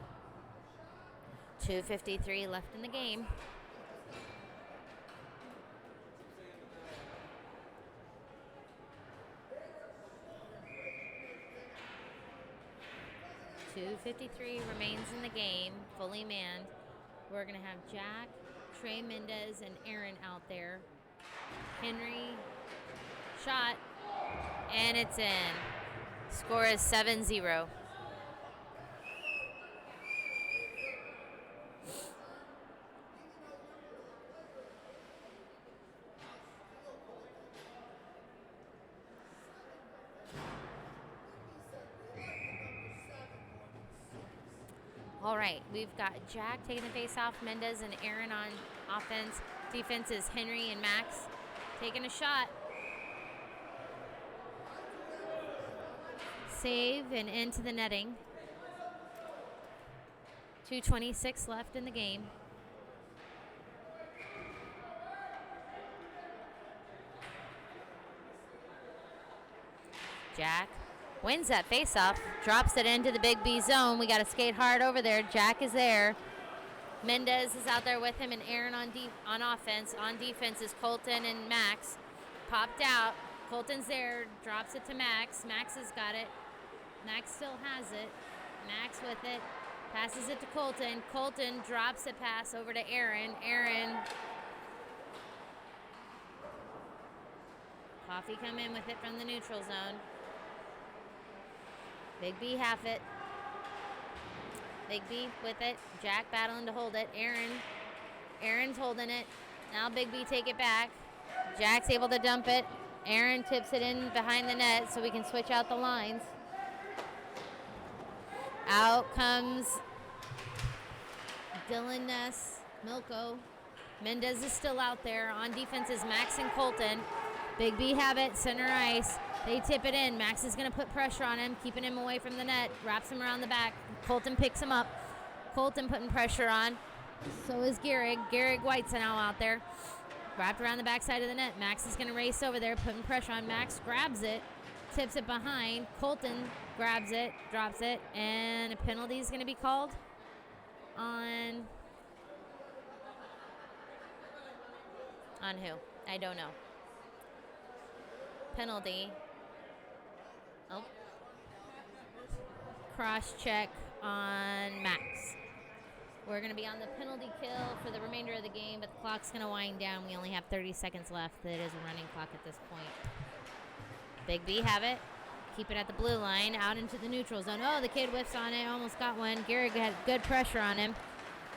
2:53 left in the game. .253 remains in the game, fully manned. We're going to have Jack, Trey Mendez, and Aaron out there. Henry, shot, and it's in. Score is 7-0. All right, we've got Jack taking the face off, Mendez and Aaron on offense. Defense is Henry and Max taking a shot. Save and into the netting. 2:26 left in the game. Jack wins that face-off, drops it into the Biggby zone. We got to skate hard over there. Jack is there. Mendez is out there with him and Aaron on offense. On defense is Colton and Max. Popped out. Colton's there, drops it to Max. Max has got it. Max still has it. Max with it. Passes it to Colton. Colton drops a pass over to Aaron. Aaron. Coffee come in with it from the neutral zone. Biggby half it. Biggby with it. Jack battling to hold it. Aaron's holding it. Now Biggby take it back. Jack's able to dump it. Aaron tips it in behind the net so we can switch out the lines. Out comes Dylan Ness. Milko. Mendez is still out there. On defense is Max and Colton. Biggby have it. Center ice. They tip it in. Max is going to put pressure on him, keeping him away from the net. Wraps him around the back. Colton picks him up. Colton putting pressure on. So is Gehrig. Gehrig White's now out there. Wrapped around the backside of the net. Max is going to race over there, putting pressure on. Max grabs it, tips it behind. Colton grabs it, drops it, and a penalty is going to be called on who? I don't know. Penalty. Oh. Cross check on Max. We're going to be on the penalty kill for the remainder of the game, but the clock's going to wind down. We only have 30 seconds left. It is a running clock at this point. Biggby have it. Keep it at the blue line, out into the neutral zone. Oh, the kid whiffs on it, almost got one. Gehrig had good pressure on him.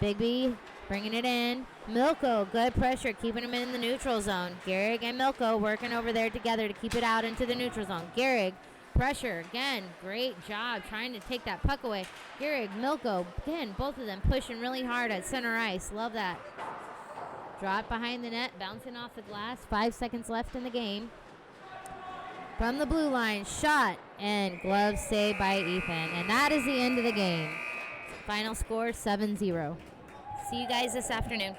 Biggby bringing it in. Milko, good pressure, keeping him in the neutral zone. Gehrig and Milko working over there together to keep it out into the neutral zone. Gehrig, pressure again. Great job trying to take that puck away. Gehrig, Milko, again, both of them pushing really hard at center ice. Love that. Drop behind the net, bouncing off the glass. 5 seconds left in the game. From the blue line, shot and glove saved by Ethan. And that is the end of the game. Final score 7-0. See you guys this afternoon.